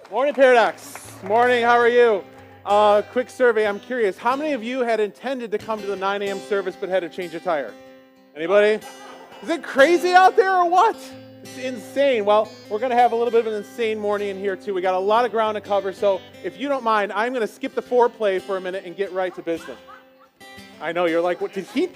Morning, Paradox. Morning, how are you? Quick survey, I'm curious, how many of you had intended to come to the 9 a.m. service but had to change a tire? Anybody? Is it crazy out there or what? It's insane. Well, we're going to have a little bit of an insane morning in here too. We got a lot of ground to cover, so if you don't mind, I'm going to skip the foreplay for a minute and get right to business. I know, you're like, what, did he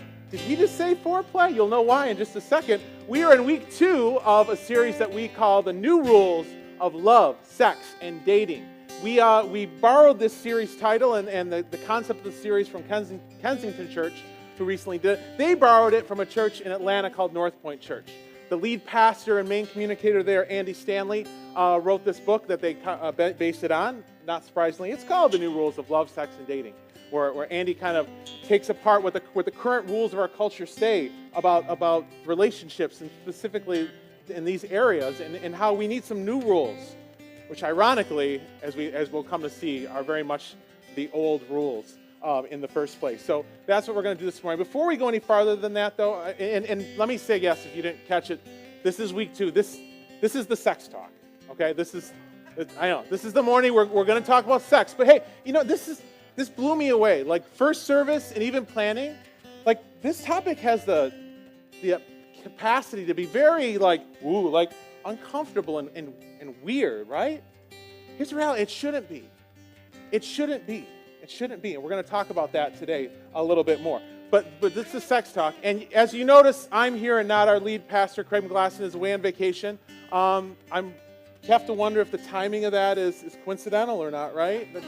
just say foreplay? You'll know why in just a second. We are in week 2 of a series that we call The New Rules of Love, Sex, and Dating. We borrowed this series title and the concept of the series from Kensington Church, who recently did it. They borrowed it from a church in Atlanta called North Point Church. The lead pastor and main communicator there, Andy Stanley, wrote this book that they based it on. Not surprisingly, it's called The New Rules of Love, Sex, and Dating, where Andy kind of takes apart what the current rules of our culture say about relationships, and specifically in these areas, and how we need some new rules, which ironically, as we'll come to see, are very much the old rules in the first place. So that's what we're going to do this morning. Before we go any farther than that, though, and let me say, yes, if you didn't catch it, this is week 2. This is the sex talk, okay? I know, this is the morning we're going to talk about sex. But hey, you know, this blew me away. Like, first service and even planning, like, this topic has the capacity to be very, like, ooh, like, uncomfortable and weird, right? Here's the reality. It shouldn't be. It shouldn't be. It shouldn't be. And we're going to talk about that today a little bit more. But this is sex talk. And as you notice, I'm here and not our lead pastor. Craig McGlasson is away on vacation. You have to wonder if the timing of that is coincidental or not, right? But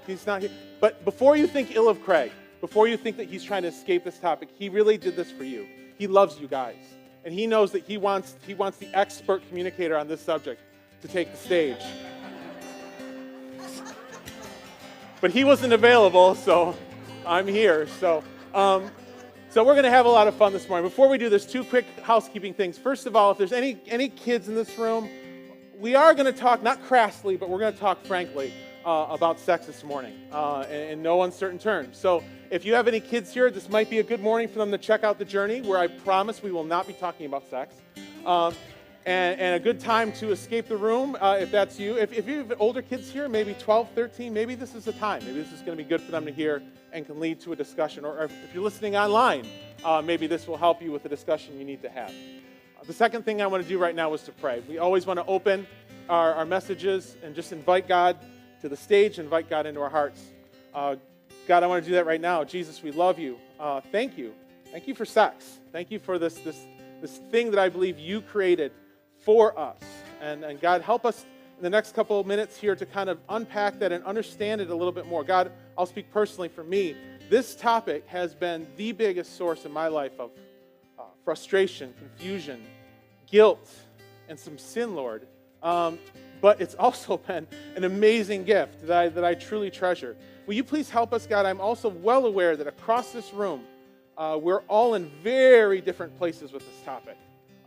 he's not here. But before you think ill of Craig, before you think that he's trying to escape this topic, he really did this for you. He loves you guys. And he knows that he wants the expert communicator on this subject to take the stage. But he wasn't available, so I'm here. So we're going to have a lot of fun this morning. Before we do this, 2 quick housekeeping things. First of all, if there's any kids in this room, we are going to talk, not crassly, but we're going to talk frankly about sex this morning in no uncertain terms. So if you have any kids here, this might be a good morning for them to check out The Journey, where I promise we will not be talking about sex. And a good time to escape the room if that's you. If you have older kids here, maybe 12, 13, maybe this is the time. Maybe this is going to be good for them to hear and can lead to a discussion. Or if you're listening online, maybe this will help you with the discussion you need to have. The second thing I want to do right now is to pray. We always want to open our messages and just invite God to the stage, invite God into our hearts. God, I want to do that right now. Jesus, we love you. Thank you. Thank you for sex. Thank you for this thing that I believe you created for us. And God, help us in the next couple of minutes here to kind of unpack that and understand it a little bit more. God, I'll speak personally for me. This topic has been the biggest source in my life of frustration, confusion, guilt, and some sin, Lord. But it's also been an amazing gift that I truly treasure. Will you please help us, God? I'm also well aware that across this room, we're all in very different places with this topic.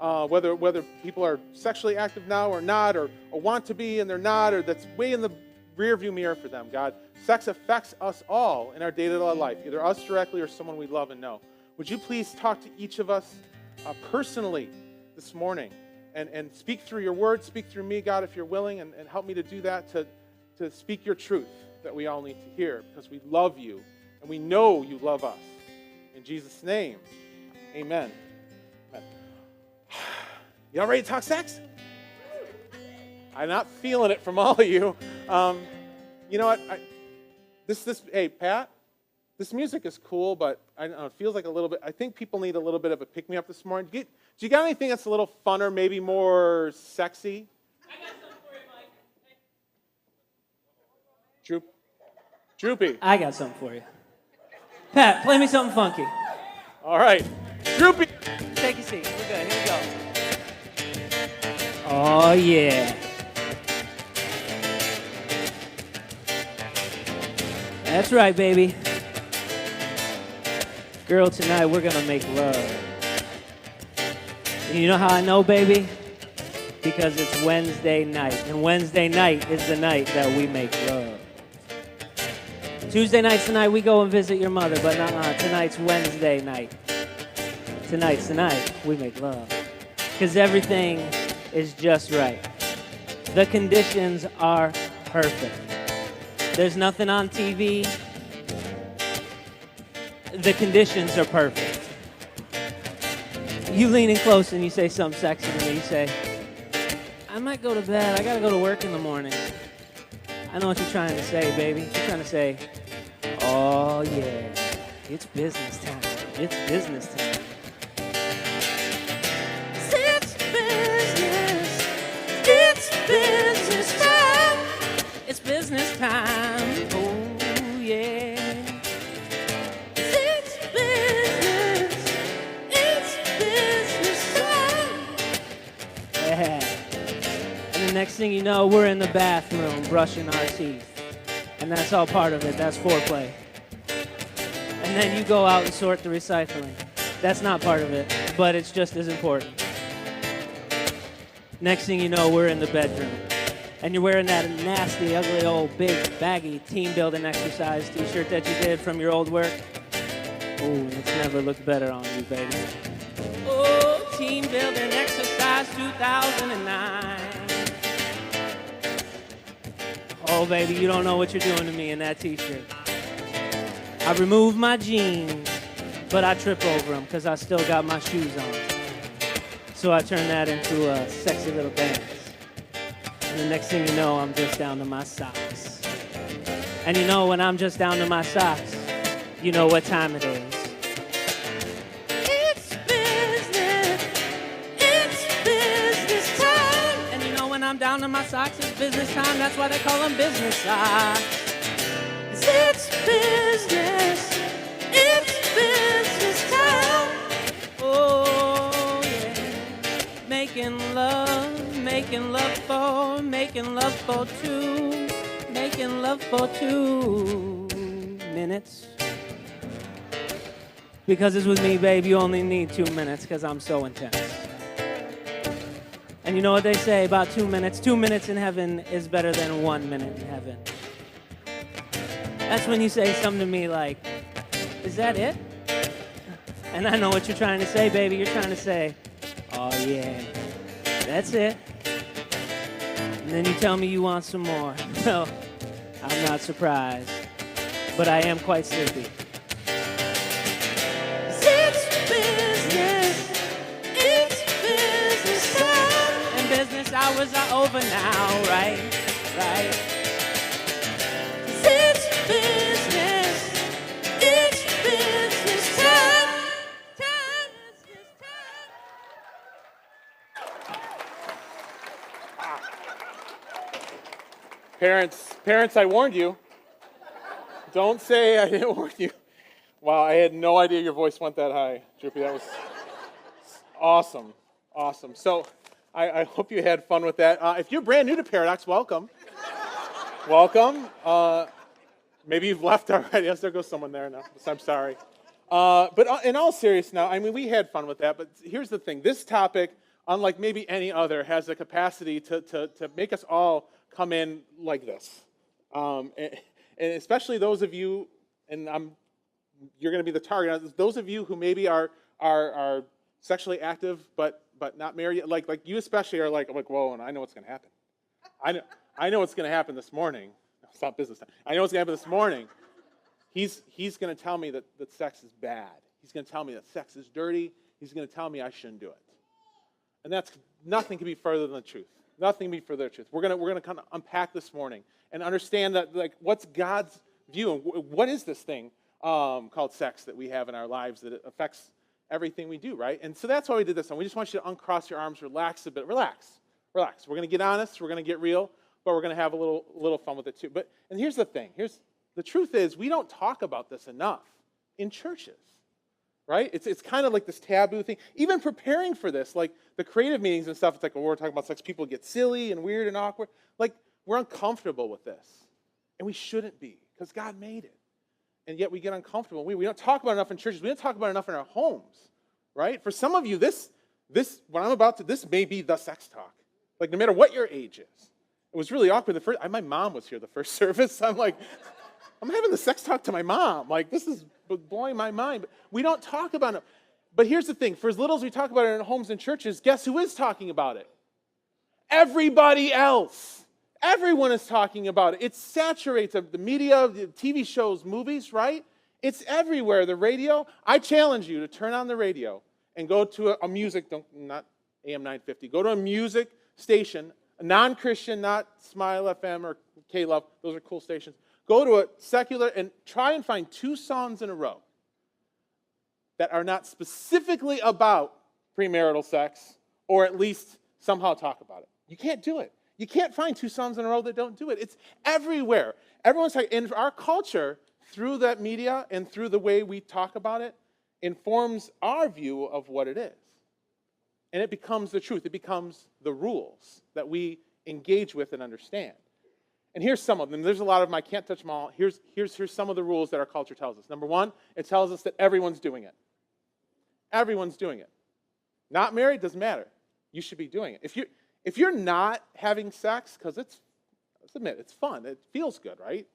Whether people are sexually active now or not, or want to be and they're not, or that's way in the rearview mirror for them, God. Sex affects us all in our day-to-day life, either us directly or someone we love and know. Would you please talk to each of us personally this morning? And speak through your word, speak through me, God, if you're willing, and help me to do that, to speak your truth that we all need to hear, because we love you, and we know you love us. In Jesus' name, amen. Amen. Y'all ready to talk sex? I'm not feeling it from all of you. You know what? Hey, Pat, this music is cool, but I don't know, it feels like a little bit, I think people need a little bit of a pick-me-up this morning. Do you got anything that's a little funner, maybe more sexy? I got something for you, Mike. Droopy. I got something for you. Pat, play me something funky. All right. Droopy. Take a seat. We're good. Here we go. Oh, yeah. That's right, baby. Girl, tonight we're going to make love. And you know how I know, baby? Because it's Wednesday night. And Wednesday night is the night that we make love. Tuesday nights tonight, we go and visit your mother. But tonight's Wednesday night. Tonight's the night we make love. Because everything is just right. The conditions are perfect. There's nothing on TV. The conditions are perfect. You lean in close and you say something sexy to me. You say, I might go to bed. I got to go to work in the morning. I know what you're trying to say, baby. You're trying to say, oh, yeah, it's business time. It's business time. It's business. It's business time. It's business time. Oh, yeah. It's business. It's business time. Yeah. And the next thing you know, we're in the bathroom brushing our teeth. And that's all part of it. That's foreplay. And then you go out and sort the recycling. That's not part of it, but it's just as important. Next thing you know, we're in the bedroom. And you're wearing that nasty, ugly, old, big, baggy team building exercise t-shirt that you did from your old work. Oh, and it's never looked better on you, baby. Oh, team building exercise 2009. Oh, baby, you don't know what you're doing to me in that t-shirt. I remove my jeans, but I trip over them because I still got my shoes on. So I turn that into a sexy little dance. And the next thing you know, I'm just down to my socks. And you know, when I'm just down to my socks, you know what time it is. It's business. It's business time. And you know, when I'm down to my socks, it's business time. That's why they call them business socks. It's business. It's business time. Oh, yeah. Making love for 2 minutes. Because it's with me, babe, you only need 2 minutes because I'm so intense. And you know what they say about 2 minutes? 2 minutes in heaven is better than 1 minute in heaven. That's when you say something to me like, is that it? And I know what you're trying to say, baby. You're trying to say, oh, yeah, that's it. And then you tell me you want some more. Well, I'm not surprised, but I am quite sleepy. It's business. It's business time. And business hours are over now, right? Right. It's business. It's business time. Parents, I warned you. Don't say I didn't warn you. Wow, I had no idea your voice went that high, Droopy. That was awesome. So I hope you had fun with that. If you're brand new to Paradox, welcome. Welcome. Maybe you've left already. Yes, there goes someone there now. I'm sorry. But in all seriousness now, I mean, we had fun with that. But here's the thing. This topic, unlike maybe any other, has the capacity to make us all come in like this. And especially those of you, and you're going to be the target. Those of you who maybe are sexually active but not married yet, like you especially are like whoa, and I know what's going to happen. I know what's going to happen this morning. It's not business time. I know what's going to happen this morning. He's going to tell me that sex is bad. He's going to tell me that sex is dirty. He's going to tell me I shouldn't do it. And that's nothing can be further than the truth. Nothing can be further than the truth. We're going to kind of unpack this morning and understand that, like, what's God's view and what is this thing called sex that we have in our lives that it affects everything we do, right? And so that's why we did this one. We just want you to uncross your arms, relax a bit. Relax. We're going to get honest. We're going to get real, but we're going to have a little fun with it too. And here's the thing. The truth is we don't talk about this enough in churches, right? It's kind of like this taboo thing. Even preparing for this, like the creative meetings and stuff, it's like, well, we're talking about sex. People get silly and weird and awkward. Like, we're uncomfortable with this. And we shouldn't be, because God made it. And yet we get uncomfortable. We don't talk about it enough in churches. We don't talk about it enough in our homes, right? For some of you, this may be the sex talk. Like, no matter what your age is. It was really awkward. My mom was here the first service. I'm like, I'm having the sex talk to my mom. Like, this is blowing my mind. But we don't talk about it. But here's the thing. For as little as we talk about it in homes and churches, guess who is talking about it? everybody else. Everyone is talking about it. It saturates the media, the TV shows, movies, right? It's everywhere. The radio. I challenge you to turn on the radio and go to a music, not AM 950, go to a music station, a non-Christian, not Smile FM or K-Love. Those are cool stations. Go to a secular and try and find 2 songs in a row that are not specifically about premarital sex, or at least somehow talk about it. You can't do it. You can't find 2 songs in a row that don't do it. It's everywhere. Everyone's talking, and our culture, through that media and through the way we talk about it, informs our view of what it is. And it becomes the truth. It becomes the rules that we engage with and understand. And here's some of them. There's a lot of them. I can't touch them all. Here's some of the rules that our culture tells us. Number 1, it tells us that everyone's doing it. Everyone's doing it. Not married, doesn't matter. You should be doing it. If you're not having sex, because let's admit, it's fun. It feels good, right?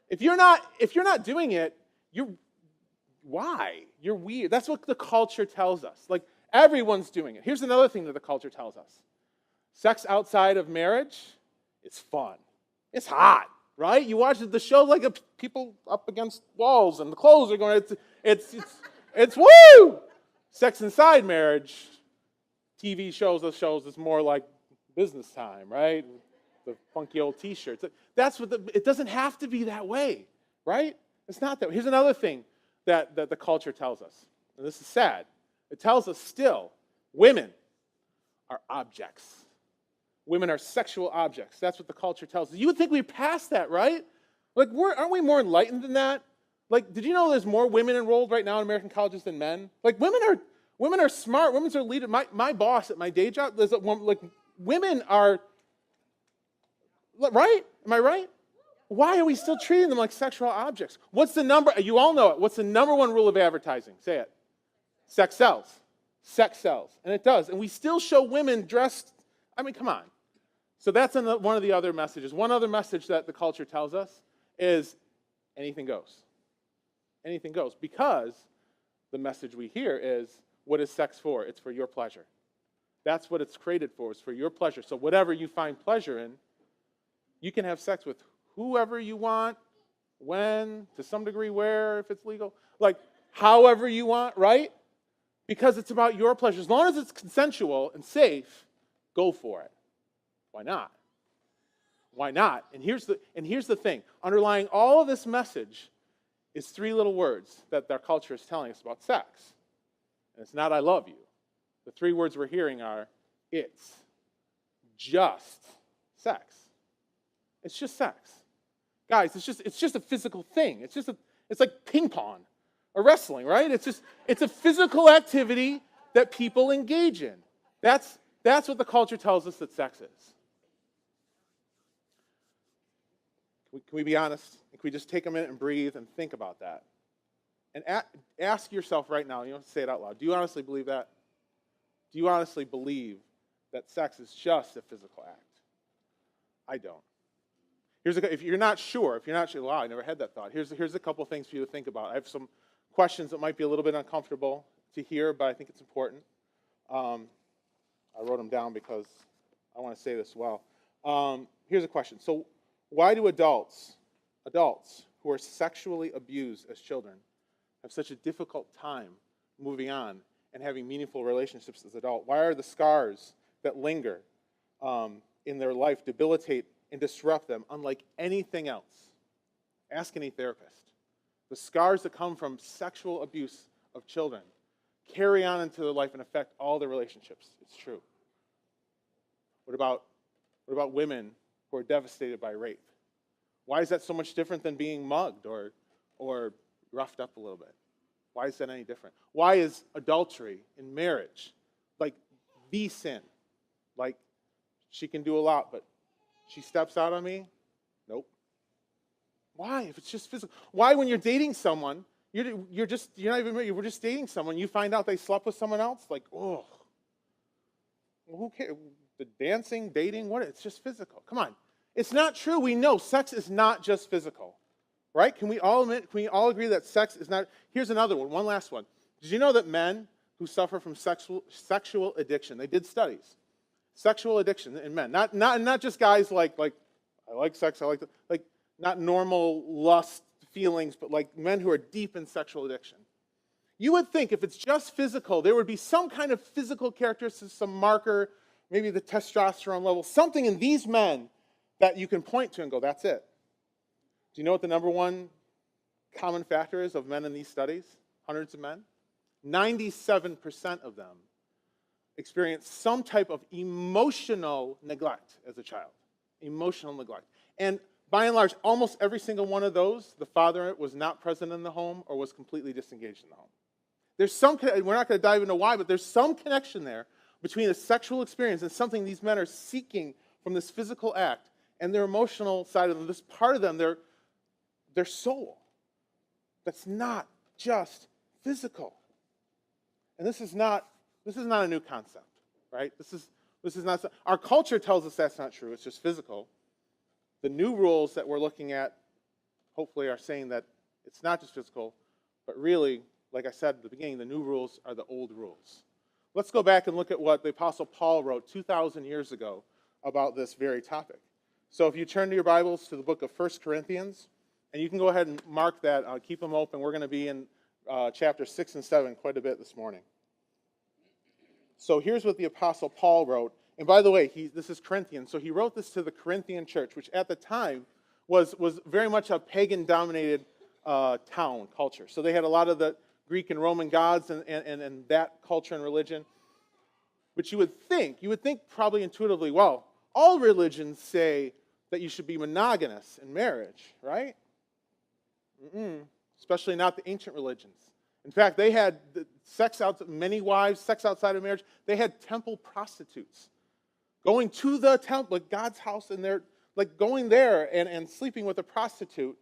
If you're not doing it, why? You're weird. That's what the culture tells us. Like, everyone's doing it. Here's another thing that the culture tells us. Sex outside of marriage is fun. It's hot, right? You watch the show like people up against walls and the clothes are going, it's woo! Sex inside marriage, TV shows, those shows, is more like business time, right? The funky old t-shirts. That's what it doesn't have to be that way, right? It's not that way. Here's another thing that the culture tells us, and this is sad. It tells us still, women are objects. Women are sexual objects. That's what the culture tells us. You would think we're past that, right? Like, aren't we more enlightened than that? Like, did you know there's more women enrolled right now in American colleges than men? Like, women are smart. Women are leaders. My boss at my day job, there's a woman, like, women are, right? Am I right? Why are we still treating them like sexual objects? What's the number? You all know it. What's the number 1 rule of advertising? Say it. Sex sells. Sex sells. And it does. And we still show women dressed, I mean, come on. So that's one of the other messages. One other message that the culture tells us is anything goes. Anything goes. Because the message we hear is, what is sex for? It's for your pleasure. That's what it's created for. It's for your pleasure. So whatever you find pleasure in, you can have sex with whoever you want, when, to some degree, where, if it's legal. Like, however you want, right? Because it's about your pleasure. As long as it's consensual and safe, go for it. Why not? Why not? And here's the thing. Underlying all of this message is 3 little words that our culture is telling us about sex. And it's not "I love you." The 3 words we're hearing are, it's just sex. It's just sex. Guys, it's just a physical thing. It's like ping pong or wrestling, right? It's a physical activity that people engage in. That's what the culture tells us that sex is. Can we be honest? Can we just take a minute and breathe and think about that? And ask yourself right now, you don't have to say it out loud, do you honestly believe that? Do you honestly believe that sex is just a physical act? I don't. If you're not sure, wow, I never had that thought. Here's a couple things for you to think about. I have some questions that might be a little bit uncomfortable to hear, but I think it's important. I wrote them down because I want to say this well. Here's a question. So why do adults who are sexually abused as children have such a difficult time moving on and having meaningful relationships as adults? Why are the scars that linger in their life debilitate and disrupt them unlike anything else? Ask any therapist. The scars that come from sexual abuse of children carry on into their life and affect all their relationships. It's true. What about women who are devastated by rape? Why is that so much different than being mugged or roughed up a little bit? Why is that any different? Why is adultery in marriage like the sin? Like, she can do a lot, but she steps out on me? Nope. Why? If it's just physical. Why, when you're dating someone, you're not even married, we're just dating someone, you find out they slept with someone else? Like, oh. Well, who cares? The dancing, dating, what? It's just physical. Come on. It's not true. We know sex is not just physical. Right? Can we all agree that sex is not? Here's another one last one. Did you know that men who suffer from sexual addiction, they did studies, Sexual addiction in men. Not just guys like I like sex, like not normal lust feelings, but like men who are deep in sexual addiction. You would think if it's just physical, there would be some kind of physical characteristic, some marker, maybe the testosterone level, something in these men that you can point to and go, that's it. Do you know what the number one common factor is of men in these studies? Hundreds of men. 97% of them experience some type of emotional neglect as a child. Emotional neglect. And by and large, almost every single one of those, the father was not present in the home or was completely disengaged in the home. There's some, we're not going to dive into why, but there's some connection there between a sexual experience and something these men are seeking from this physical act and their emotional side of them, this part of them, their soul. That's not just physical. And this is not a new concept, right? This is not, our culture tells us that's not true, it's just physical. The new rules that we're looking at, hopefully, are saying that it's not just physical, but really, like I said at the beginning, the new rules are the old rules. Let's go back and look at what the Apostle Paul wrote 2,000 years ago about this very topic. So if you turn to your Bibles to the book of 1 Corinthians, and you can go ahead and mark that, keep them open. We're going to be in chapter 6 and 7 quite a bit this morning. So here's what the Apostle Paul wrote. And by the way, this is Corinthians, so he wrote this to the Corinthian church, which at the time was very much a pagan-dominated town culture. So they had a lot of the Greek and Roman gods and that culture and religion. But you would think probably intuitively, well, all religions say that you should be monogamous in marriage, right? Especially not the ancient religions. In fact, they had many wives, sex outside of marriage. They had temple prostitutes going to the temple, like God's house, and they're like going there and sleeping with a prostitute.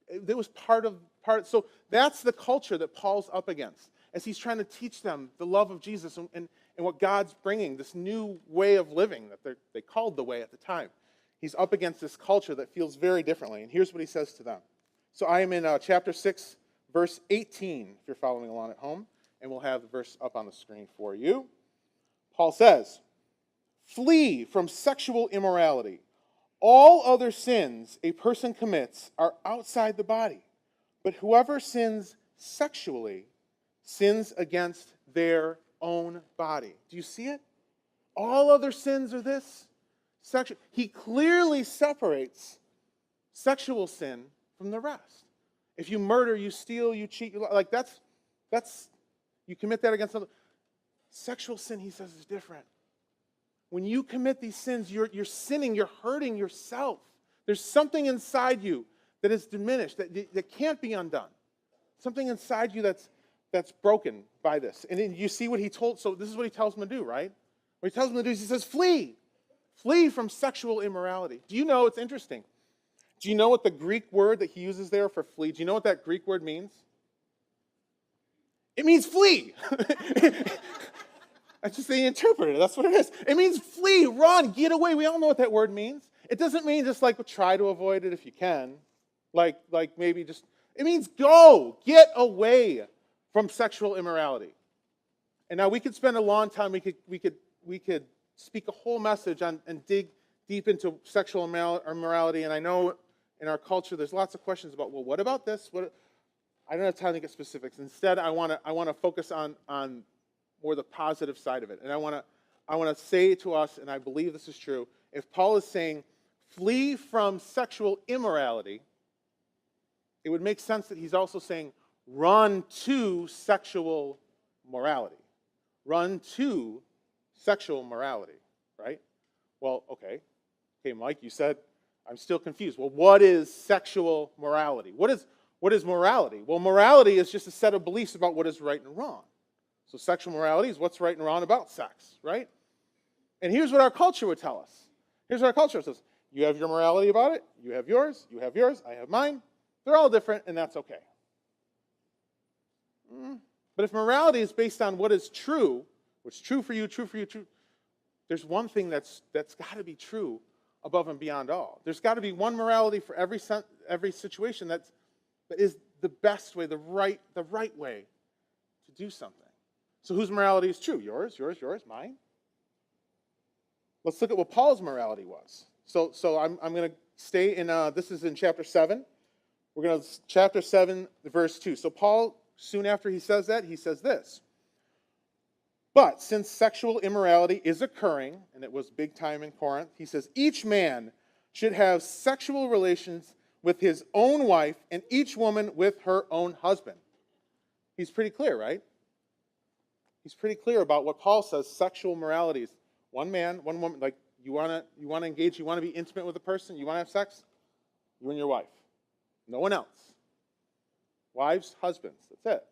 It was part. So that's the culture that Paul's up against as he's trying to teach them the love of Jesus and what God's bringing, this new way of living that they called the way at the time. He's up against this culture that feels very differently. And here's what he says to them. So I am in chapter 6, verse 18, if you're following along at home, and we'll have the verse up on the screen for you. Paul says, "Flee from sexual immorality. All other sins a person commits are outside the body, but whoever sins sexually sins against their own body." Do you see it? All other sins are this. Sexual. He clearly separates sexual sin from the rest. If you murder, you steal, you cheat, like that's you commit that against other. Sexual sin, he says, is different. When you commit these sins, you're sinning, you're hurting yourself. There's something inside you that is diminished, that can't be undone. Something inside you that's broken by this. And then you see what he told, so this is what he tells them to do, right? What he tells them to do is he says, flee. Flee from sexual immorality. Do you know, it's interesting. Do you know what the Greek word that he uses there for flee, do you know what that Greek word means? It means flee. That's just the interpreter. That's what it is. It means flee, run, get away. We all know what that word means. It doesn't mean just like try to avoid it if you can. Like maybe just, it means go, get away from sexual immorality. And now we could spend a long time, we could speak a whole message on and dig deep into sexual immorality. And I know in our culture there's lots of questions about, well, what about this? I don't have time to get specifics. Instead, I want to focus on more the positive side of it. And I want to say to us, and I believe this is true, if Paul is saying flee from sexual immorality, it would make sense that he's also saying run to sexual morality. Run to sexual morality, right? Well, okay, Mike, you said, I'm still confused. Well, what is sexual morality? What is morality? Well, morality is just a set of beliefs about what is right and wrong. So sexual morality is what's right and wrong about sex, right? And here's what our culture would tell us. Here's what our culture says. You have your morality about it. You have yours. I have mine. They're all different, and that's okay. But if morality is based on what is true, what's true for you, true, there's one thing that's got to be true above and beyond all. There's got to be one morality for every situation that is the best way, the right way to do something. So whose morality is true? Yours, mine? let's look at what Paul's morality was. So I'm going to stay in, this is in chapter 7. We're going to, chapter 7, verse 2. So Paul, soon after he says that, he says this. But since sexual immorality is occurring, and it was big time in Corinth, he says, each man should have sexual relations with his own wife and each woman with her own husband. He's pretty clear, right? He's pretty clear about what Paul says sexual morality is. One man, one woman, like you want to engage, you want to be intimate with a person, you want to have sex, you and your wife. No one else. Wives, husbands, that's it.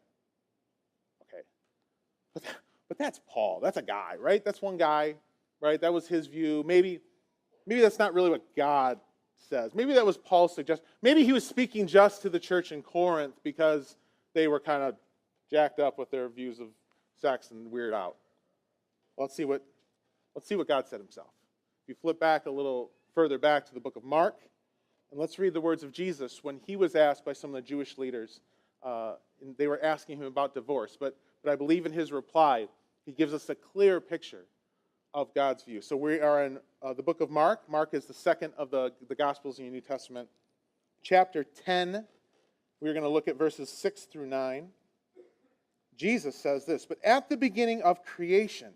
Okay. But that's Paul. That's a guy, right? That's one guy, right? That was his view. Maybe that's not really what God says. Maybe that was Paul's suggestion. Maybe he was speaking just to the church in Corinth because they were kind of jacked up with their views of sex and weird out. Let's see what God said himself. If you flip back a little further back to the book of Mark, and let's read the words of Jesus when he was asked by some of the Jewish leaders. And they were asking him about divorce, but I believe in his reply, he gives us a clear picture of God's view. So we are in the book of Mark. Mark is the second of the Gospels in the New Testament. Chapter 10, we're going to look at verses 6 through 9. Jesus says this, but at the beginning of creation,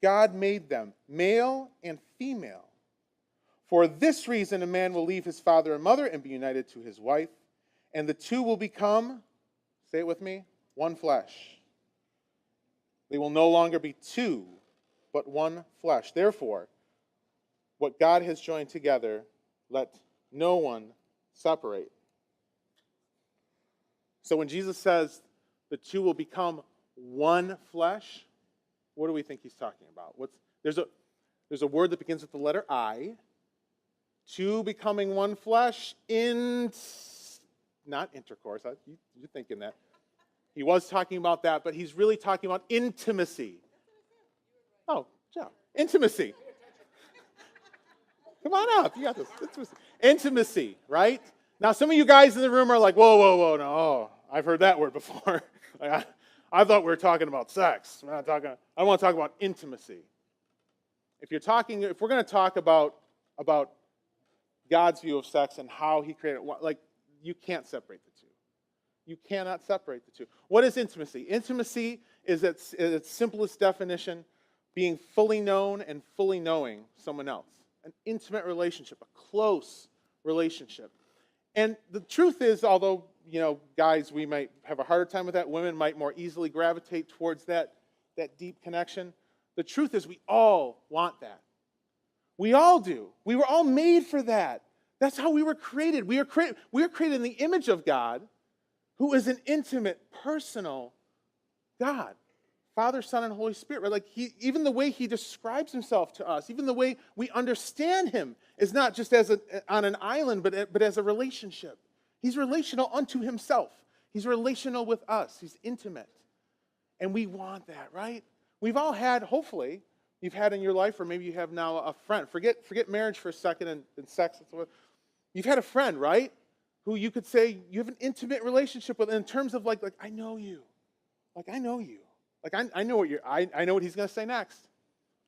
God made them male and female. For this reason, a man will leave his father and mother and be united to his wife, and the two will become, say it with me, one flesh. They will no longer be two, but one flesh. Therefore, what God has joined together, let no one separate. So when Jesus says the two will become one flesh, what do we think he's talking about? There's a word that begins with the letter I. Two becoming one flesh not intercourse. You're thinking that. He was talking about that, but he's really talking about intimacy. Oh, yeah, intimacy. Come on up. You got this. Intimacy, right? Now, some of you guys in the room are like, whoa, no. I've heard that word before. I thought we were talking about sex. I want to talk about intimacy. If we're going to talk about God's view of sex and how he created it, you can't separate the two. You cannot separate the two. What is intimacy? Intimacy is its simplest definition, being fully known and fully knowing someone else. An intimate relationship, a close relationship. And the truth is, although, guys, we might have a harder time with that, women might more easily gravitate towards that deep connection. The truth is we all want that. We all do. We were all made for that. That's how we were created. We were created in the image of God, who is an intimate, personal God. Father, Son, and Holy Spirit. Right? Even the way he describes himself to us, even the way we understand him is not just on an island, but as a relationship. He's relational unto himself. He's relational with us. He's intimate. And we want that, right? We've all had, hopefully, you've had in your life, or maybe you have now a friend. Forget marriage for a second and sex. You've had a friend, right? Who you could say you have an intimate relationship with in terms of like I know you. I know you. I know I know what he's going to say next.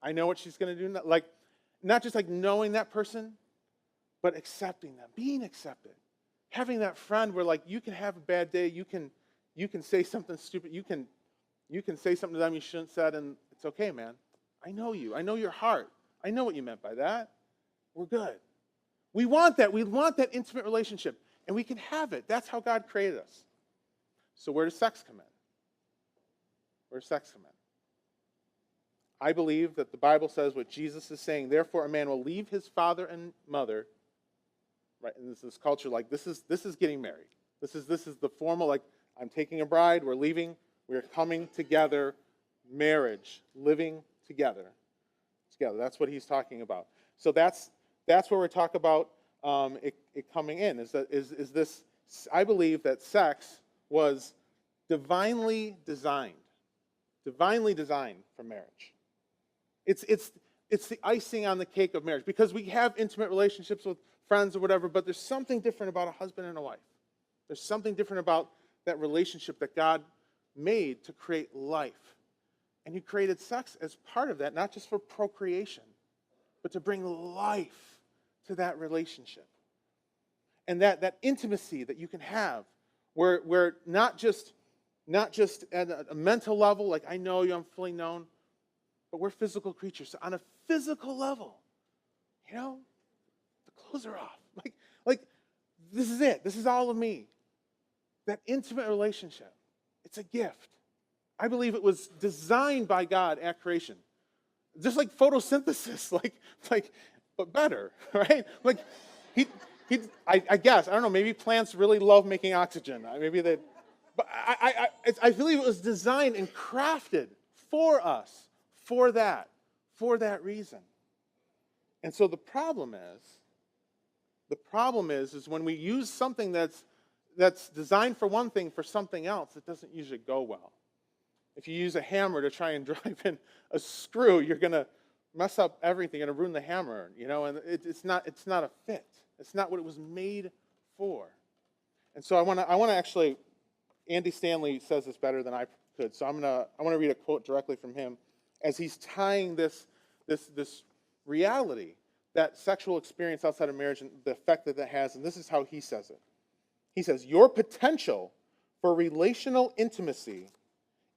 I know what she's going to do. Not just knowing that person, but accepting them, being accepted. Having that friend where you can have a bad day, you can say something stupid, you can say something to them you shouldn't have said, and it's okay, man. I know you. I know your heart. I know what you meant by that. We're good. We want that. We want that intimate relationship. And we can have it. That's how God created us. So where does sex come in? Where does sex come in? I believe that the Bible says what Jesus is saying. Therefore, a man will leave his father and mother. Right? And this culture, this is getting married. This is the formal, I'm taking a bride. We're leaving. We're coming together. Marriage, living together. That's what he's talking about. So that's where we're talking about it coming in. Is this? I believe that sex was divinely designed for marriage. It's the icing on the cake of marriage because we have intimate relationships with friends or whatever, but there's something different about a husband and a wife. There's something different about that relationship that God made to create life. And he created sex as part of that, not just for procreation, but to bring life to that relationship. And that intimacy that you can have, where not just at a mental level, like I know you, I'm fully known, but we're physical creatures. So on a physical level, the clothes are off. Like this is it. This is all of me. That intimate relationship, it's a gift. I believe it was designed by God at creation. Just like photosynthesis, but better, right? Like I guess, I don't know, maybe plants really love making oxygen. Maybe they, but I believe it was designed and crafted for us, for that reason. And so the problem is when we use something that's designed for one thing for something else, it doesn't usually go well. If you use a hammer to try and drive in a screw, you're going to mess up everything. You're going to ruin the hammer, and it's not a fit. It's not what it was made for. And so I want to actually, Andy Stanley says this better than I could. So I want to read a quote directly from him as he's tying this reality, that sexual experience outside of marriage and the effect that has, and this is how he says it. He says, "Your potential for relational intimacy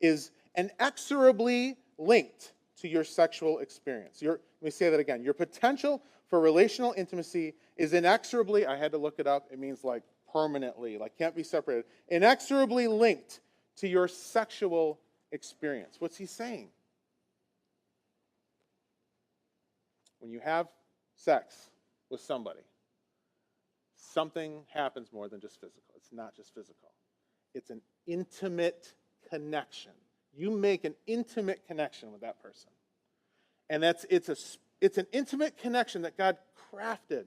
is inexorably linked to your sexual experience." Let me say that again. Your potential for relational intimacy is inexorably, I had to look it up, it means like permanently, like can't be separated, inexorably linked to your sexual experience. What's he saying? When you have sex with somebody, something happens more than just physical. It's not just physical. It's an intimate connection. You make an intimate connection with that person. And it's an intimate connection that God crafted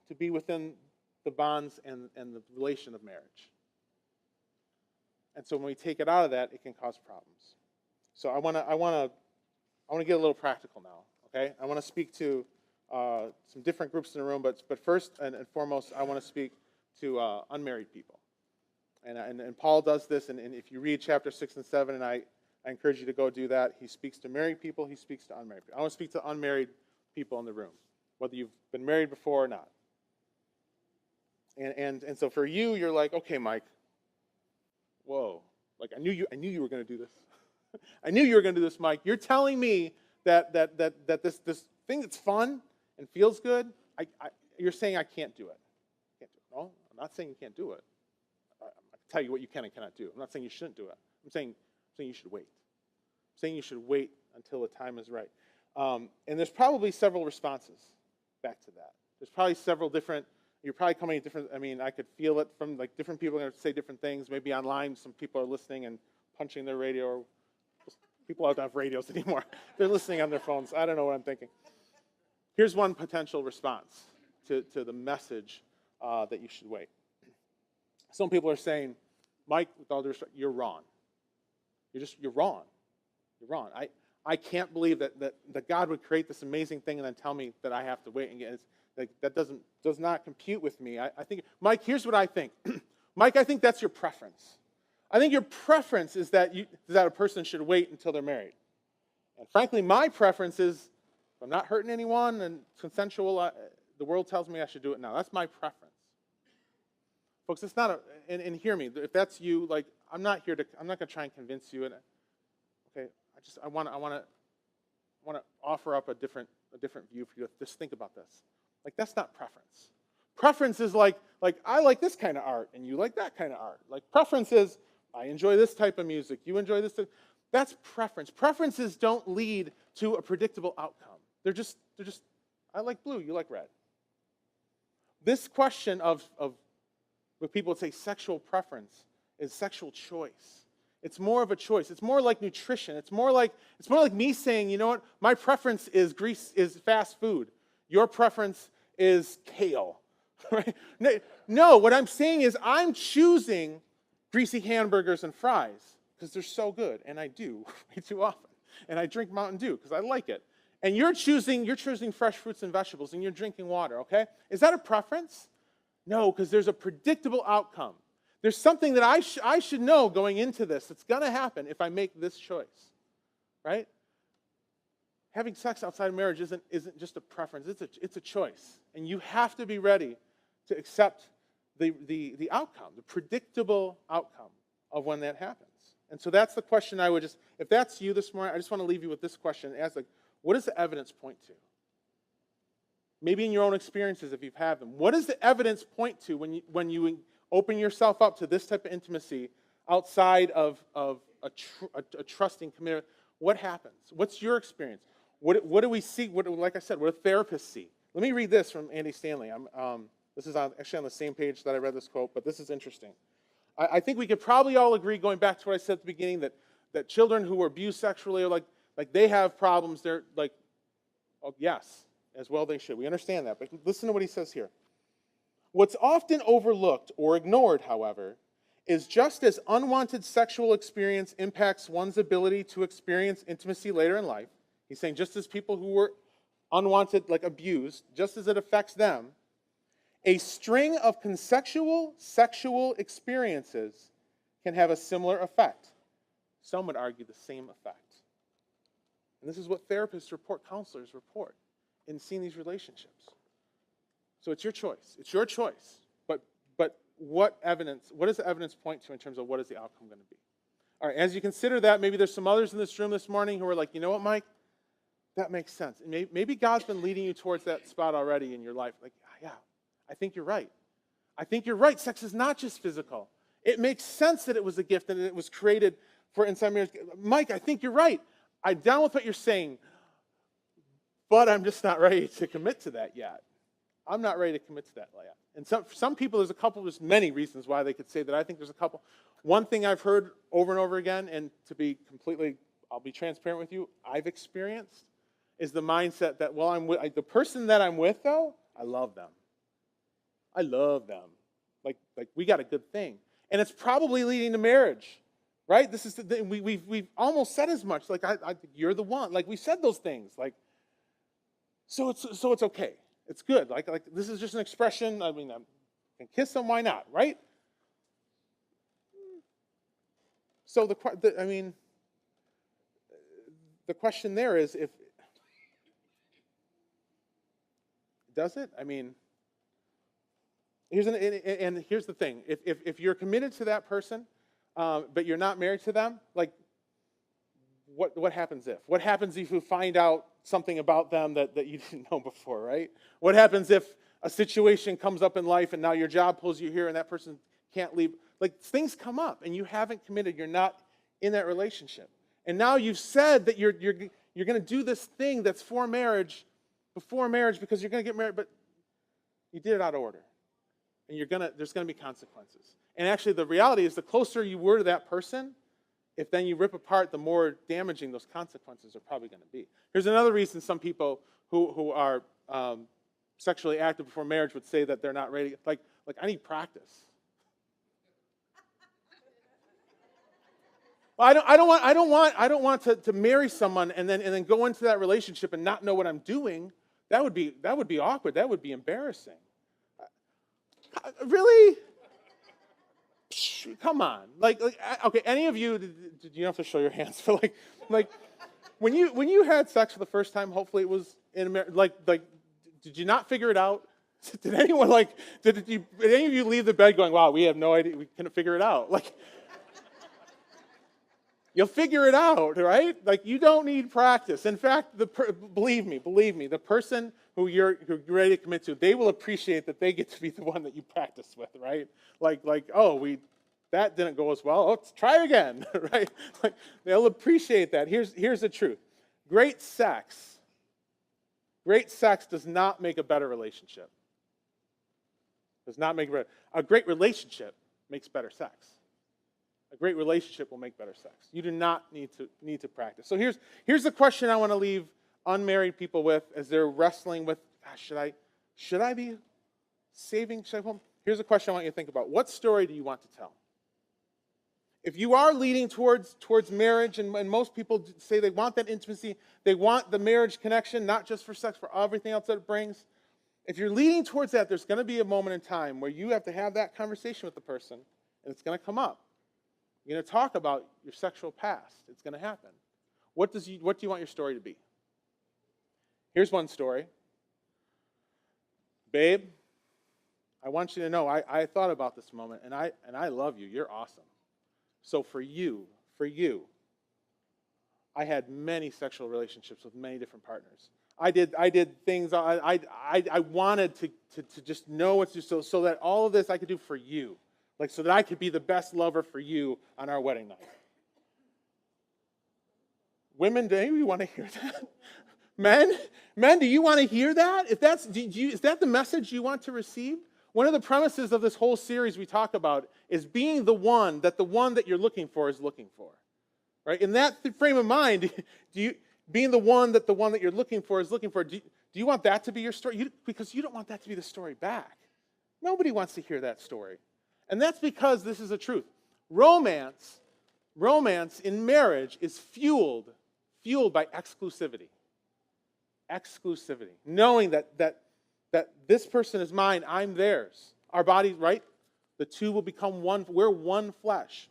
to be within the bonds and the relation of marriage. And so when we take it out of that, it can cause problems. So I want to get a little practical now, okay? I want to speak to some different groups in the room, but first and foremost, I want to speak to unmarried people. And Paul does this, and if you read chapter 6 and 7, and I encourage you to go do that, he speaks to married people, he speaks to unmarried people. I want to speak to unmarried people in the room, whether you've been married before or not. And so for you, you're like, okay, Mike, whoa, like I knew you were going to do this. I knew you were going to do this, Mike. You're telling me that this thing that's fun and feels good, you're saying I can't do it. No, I'm not saying you can't do it. I can tell you what you can and cannot do. I'm not saying you shouldn't do it. I'm saying you should wait. I'm saying you should wait until the time is right. And there's probably several responses back to that. There's probably several different, you're probably coming at different, I could feel it from like different people are going to say different things. Maybe online some people are listening and punching their radio, or people don't have radios anymore. They're listening on their phones. I don't know what I'm thinking. Here's one potential response to the message that you should wait. Some people are saying, Mike, with all due respect, you're wrong. You're wrong. You're wrong. I can't believe that God would create this amazing thing and then tell me that I have to wait and get it. That does not compute with me. I think, Mike, here's what I think. Mike, I think that's your preference. I think your preference is that a person should wait until they're married. And frankly, my preference is, if I'm not hurting anyone and it's consensual, the world tells me I should do it now. That's my preference. Folks, it's not and hear me, if that's you, like, I'm not going to try and convince you. Okay, I want to offer up a different view for you. Just think about this. Like, that's not preference. Preference is like I like this kind of art and you like that kind of art. Like, preference is I enjoy this type of music, you enjoy this type. That's preference. Preferences don't lead to a predictable outcome. They're just I like blue, you like red. This question of what people would say sexual preference is sexual choice. It's more of a choice. It's more like nutrition. It's more like me saying, you know what? My preference is fast food. Your preference is kale. Right? No, what I'm saying is I'm choosing greasy hamburgers and fries because they're so good, and I do way too often. And I drink Mountain Dew because I like it. And you're choosing fresh fruits and vegetables, and you're drinking water, okay? Is that a preference? No, because there's a predictable outcome. There's something that I should know going into this. It's going to happen if I make this choice, right? having sex outside of marriage isn't just a preference, it's a choice. And you have to be ready to accept the outcome, the predictable outcome of when that happens. And so that's the question I would just, if that's you this morning, I just want to leave you with this question. Ask, like, what does the evidence point to? Maybe in your own experiences, if you've had them. What does the evidence point to when you open yourself up to this type of intimacy outside of a trusting commitment? What happens? What's your experience? What do we see? Like I said, what do therapists see? Let me read this from Andy Stanley. This is actually on the same page that I read this quote, but this is interesting. I think we could probably all agree, going back to what I said at the beginning, that children who were abused sexually are like they have problems. They're like, oh, yes, as well they should. We understand that, but listen to what he says here. What's often overlooked or ignored, however, is just as unwanted sexual experience impacts one's ability to experience intimacy later in life. He's saying just as people who were unwanted, like abused, just as it affects them, a string of consensual sexual experiences can have a similar effect. Some would argue the same effect. And this is what therapists report, counselors report in seeing these relationships. So it's your choice. It's your choice. But what does the evidence point to in terms of what is the outcome going to be? All right, as you consider that, maybe there's some others in this room this morning who are like, you know what, Mike? That makes sense. And maybe God's been leading you towards that spot already in your life. Like, yeah, I think you're right. I think you're right. Sex is not just physical. It makes sense that it was a gift and it was created for inside marriage. Mike, I think you're right. I'm down with what you're saying, but I'm just not ready to commit to that yet. I'm not ready to commit to that yet. And for some people, there's many reasons why they could say that. I think there's a couple. One thing I've heard over and over again, and I'll be transparent with you, I've experienced, is the mindset that, well, the person that I'm with, though, I love them. I love them. Like we got a good thing. And it's probably leading to marriage, right? This is the thing. We've almost said as much. Like, I think you're the one. Like, we said those things. Like, so it's okay. It's good. Like this is just an expression. I mean, I can kiss them. Why not, right? So the question there is, if does it? I mean, here's the thing. If you're committed to that person, but you're not married to them, like, what happens if? What happens if you find out something about them that you didn't know before, right? What happens if a situation comes up in life and now your job pulls you here and that person can't leave? Like, things come up and you haven't committed. You're not in that relationship. And now you've said that you're going to do this thing that's before marriage because you're going to get married, but you did it out of order. And there's going to be consequences. And actually, the reality is the closer you were to that person, if then you rip apart, the more damaging those consequences are probably going to be. Here's another reason some people who are sexually active before marriage would say that they're not ready. Like I need practice. Well, I don't want to marry someone and then go into that relationship and not know what I'm doing. That would be awkward. That would be embarrassing. Really? Come on. Okay, any of you, you don't have to show your hands, but like when you had sex for the first time, hopefully it was in America, did you not figure it out? Did anyone did any of you leave the bed going, wow, we have no idea, we couldn't figure it out? You'll figure it out, right? You don't need practice. In fact, believe me, the person who you're ready to commit to, they will appreciate that they get to be the one that you practice with, right? That didn't go as well. Let's try again, right? They'll appreciate that. Here's the truth. Great sex does not make a better relationship. Does not make a great relationship makes better sex. A great relationship will make better sex. You do not need to practice. So here's the question I want to leave unmarried people with as they're wrestling with, gosh, should I be saving? Here's a question I want you to think about. What story do you want to tell? If you are leading towards marriage, and most people say they want that intimacy, they want the marriage connection, not just for sex, for everything else that it brings. If you're leading towards that, there's going to be a moment in time where you have to have that conversation with the person, and it's going to come up. You're going to talk about your sexual past. It's going to happen. What do you want your story to be? Here's one story. Babe, I want you to know, I thought about this moment, and I love you. You're awesome. So for you, I had many sexual relationships with many different partners. I did things, I wanted to just know what to do, so that all of this I could do for you. Like, so that I could be the best lover for you on our wedding night. Women, do you want to hear that? Men, do you want to hear that? Is that the message you want to receive? One of the premises of this whole series we talk about is being the one that you're looking for is looking for. Right? In that frame of mind, being the one that you're looking for is looking for, do you want that to be your story? Because you don't want that to be the story back. Nobody wants to hear that story. And that's because this is the truth. Romance in marriage is fueled by exclusivity. Exclusivity. Knowing that this person is mine, I'm theirs. Our bodies, right? The two will become one. We're one flesh.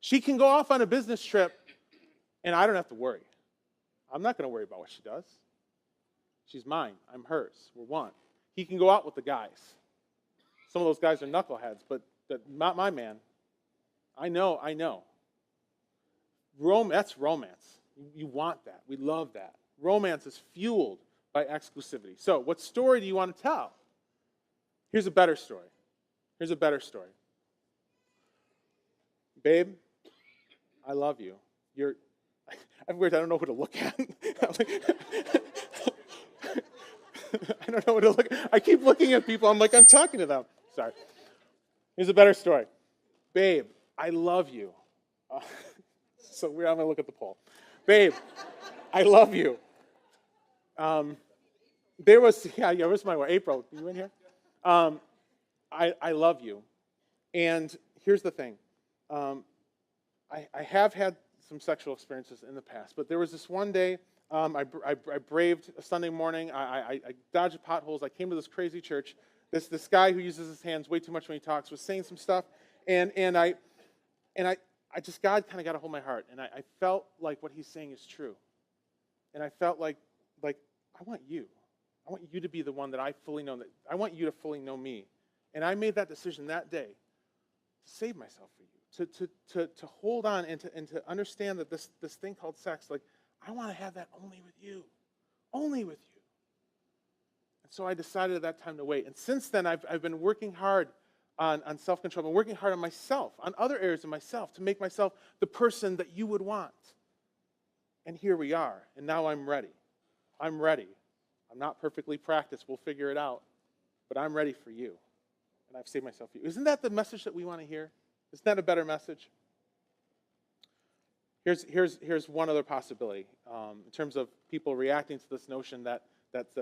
She can go off on a business trip, and I don't have to worry. I'm not going to worry about what she does. She's mine. I'm hers. We're one. He can go out with the guys. Some of those guys are knuckleheads, but not my man. I know. That's romance. You want that. We love that. Romance is fueled by exclusivity. So, what story do you want to tell? Here's a better story. Babe, I love you. I'm weird. I don't know who to look at. I don't know what to look at. I keep looking at people. I'm like, I'm talking to them. Sorry. Here's a better story. Babe, I love you. So weird. I'm going to look at the poll. Babe, I love you. Where's my wife? April, are you in here? I love you. And here's the thing. I have had some sexual experiences in the past, but there was this one day I braved a Sunday morning. I dodged potholes. I came to this crazy church. This guy who uses his hands way too much when he talks was saying some stuff, and I just, God kind of got a hold of my heart, and I felt like what he's saying is true, and I felt like I want you to be the one that I fully know. That I want you to fully know me, and I made that decision that day to save myself for you, to hold on and to understand that this thing called sex, like, I want to have that only with you. And so I decided at that time to wait. And since then, I've been working hard on self-control. I've been working hard on myself, on other areas of myself, to make myself the person that you would want. And here we are. And now I'm ready. I'm not perfectly practiced. We'll figure it out. But I'm ready for you. And I've saved myself for you. Isn't that the message that we want to hear? Isn't that a better message? Here's one other possibility in terms of people reacting to this notion that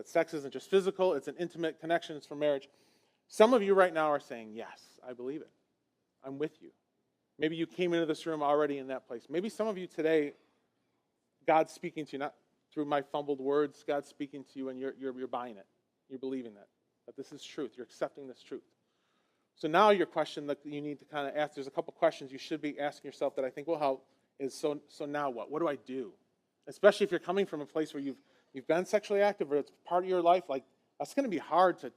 sex isn't just physical, it's an intimate connection, it's for marriage. Some of you right now are saying, yes, I believe it. I'm with you. Maybe you came into this room already in that place. Maybe some of you today, God's speaking to you, not through my fumbled words, God's speaking to you and you're buying it. You're believing that this is truth. You're accepting this truth. So now your question that you need to kind of ask, there's a couple questions you should be asking yourself that I think will help, is so now what? What do I do? Especially if you're coming from a place where you've been sexually active or it's part of your life, like, that's going to be hard to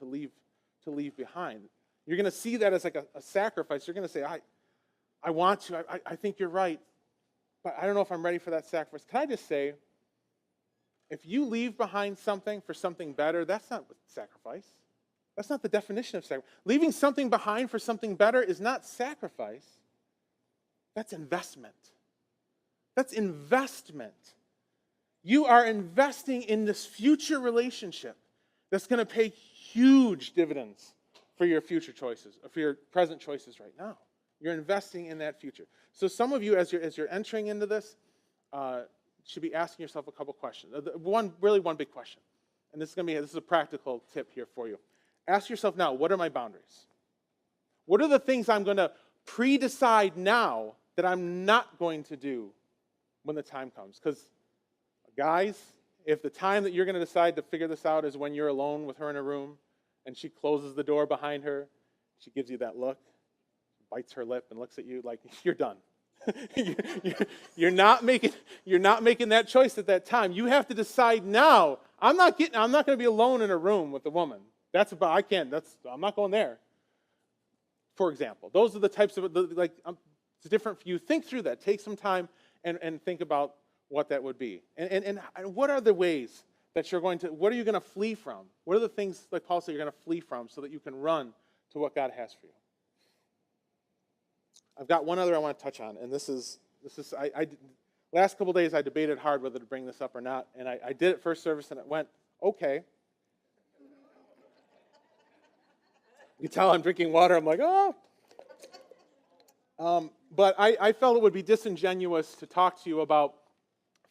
leave behind. You're going to see that as like a sacrifice. You're going to say, I want to, I think you're right, but I don't know if I'm ready for that sacrifice. Can I just say, if you leave behind something for something better, that's not sacrifice. That's not the definition of sacrifice. Leaving something behind for something better is not sacrifice. That's investment. That's investment. You are investing in this future relationship that's going to pay huge dividends for your future choices, or for your present choices right now. You're investing in that future. So some of you, as you're entering into this, should be asking yourself a couple questions. One big question, and this is a practical tip here for you. Ask yourself now, what are my boundaries? What are the things I'm going to pre-decide now that I'm not going to do when the time comes? Because, guys, if the time that you're going to decide to figure this out is when you're alone with her in a room and she closes the door behind her, she gives you that look, bites her lip and looks at you like, you're done. You're not making that choice at that time. You have to decide now, I'm not going to be alone in a room with a woman. I'm not going there. For example, those are the types of, it's different for you. Think through that. Take some time and think about what that would be. And what are the ways that what are you going to flee from? What are the things, like Paul said, you're going to flee from so that you can run to what God has for you? I've got one other I want to touch on, and this is last couple days I debated hard whether to bring this up or not, and I did it first service and it went okay. You tell I'm drinking water. I'm like, oh. But I felt it would be disingenuous to talk to you about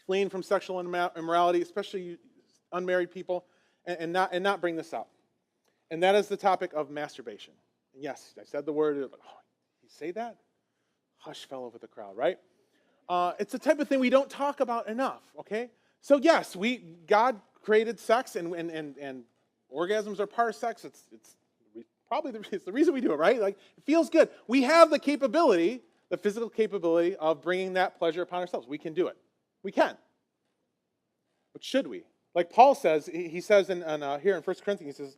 fleeing from sexual immorality, especially unmarried people, and not bring this up. And that is the topic of masturbation. And yes, I said the word. Like, oh, you say that? Hush fell over the crowd, right? It's the type of thing we don't talk about enough. Okay. So yes, God created sex, and orgasms are part of sex. It's the reason we do it, right? Like, it feels good. We have the capability, the physical capability of bringing that pleasure upon ourselves. We can do it. We can. But should we? Like Paul says, he says here in 1 Corinthians, he says,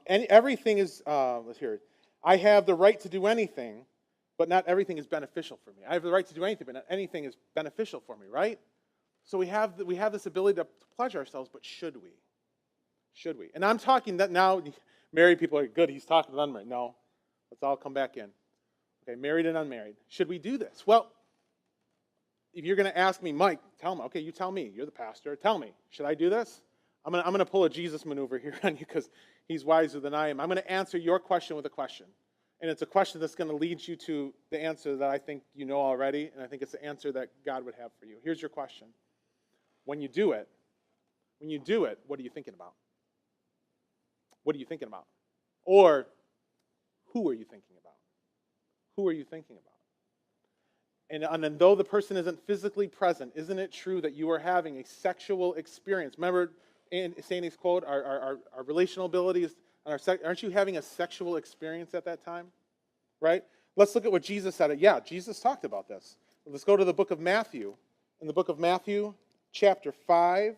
everything is, let's hear it. I have the right to do anything, but not everything is beneficial for me. I have the right to do anything, but not anything is beneficial for me, right? So we have this ability to pleasure ourselves, but should we? Should we? And I'm talking that now. Married people are good. He's talking to unmarried. No, let's all come back in. Okay, married and unmarried. Should we do this? Well, if you're going to ask me, Mike, tell me. Okay, you tell me. You're the pastor. Tell me. Should I do this? I'm going to pull a Jesus maneuver here on you because he's wiser than I am. I'm going to answer your question with a question. And it's a question that's going to lead you to the answer that I think you know already, and I think it's the answer that God would have for you. Here's your question. When you do it, what are you thinking about? What are you thinking about? Or who are you thinking about? Who are you thinking about? And then though the person isn't physically present, isn't it true that you are having a sexual experience? Remember Stanley's quote, our relational abilities, aren't you having a sexual experience at that time? Right? Let's look at what Jesus said. Yeah, Jesus talked about this. Let's go to the book of Matthew. In the book of Matthew, chapter 5,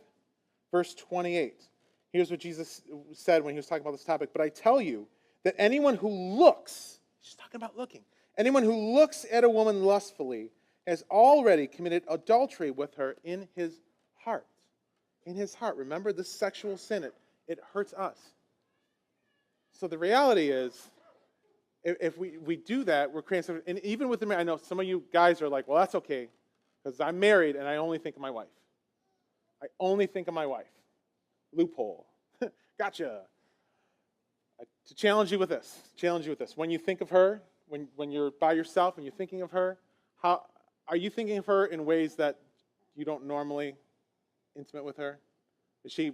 verse 28. Here's what Jesus said when he was talking about this topic. But I tell you that anyone who looks, he's talking about looking, anyone who looks at a woman lustfully has already committed adultery with her in his heart. In his heart. Remember, this sexual sin, it hurts us. So the reality is, if we do that, we're creating something. And even with the marriage, I know some of you guys are like, well, that's okay, because I'm married and I only think of my wife. I only think of my wife. Loophole. Gotcha. To challenge you with this. When you think of her, when you're by yourself, when you're thinking of her, how are you thinking of her in ways that you don't normally intimate with her? Is she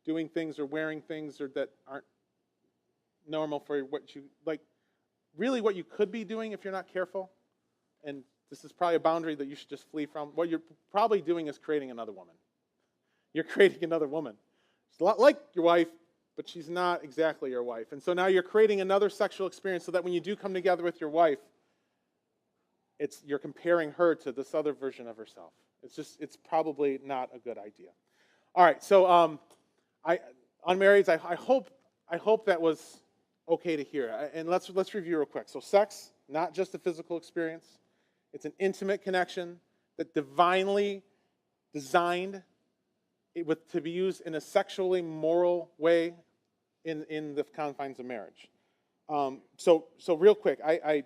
doing things or wearing things or that aren't normal for what you like? Really, what you could be doing if you're not careful, and this is probably a boundary that you should just flee from. What you're probably doing is creating another woman. You're creating another woman. She's a lot like your wife, but she's not exactly your wife. And so now you're creating another sexual experience so that when you do come together with your wife, you're comparing her to this other version of herself. It's probably not a good idea. All right, so unmarrieds, I hope that was okay to hear. And let's review real quick. So sex, not just a physical experience. It's an intimate connection that divinely designed to be used in a sexually moral way in the confines of marriage. So real quick, I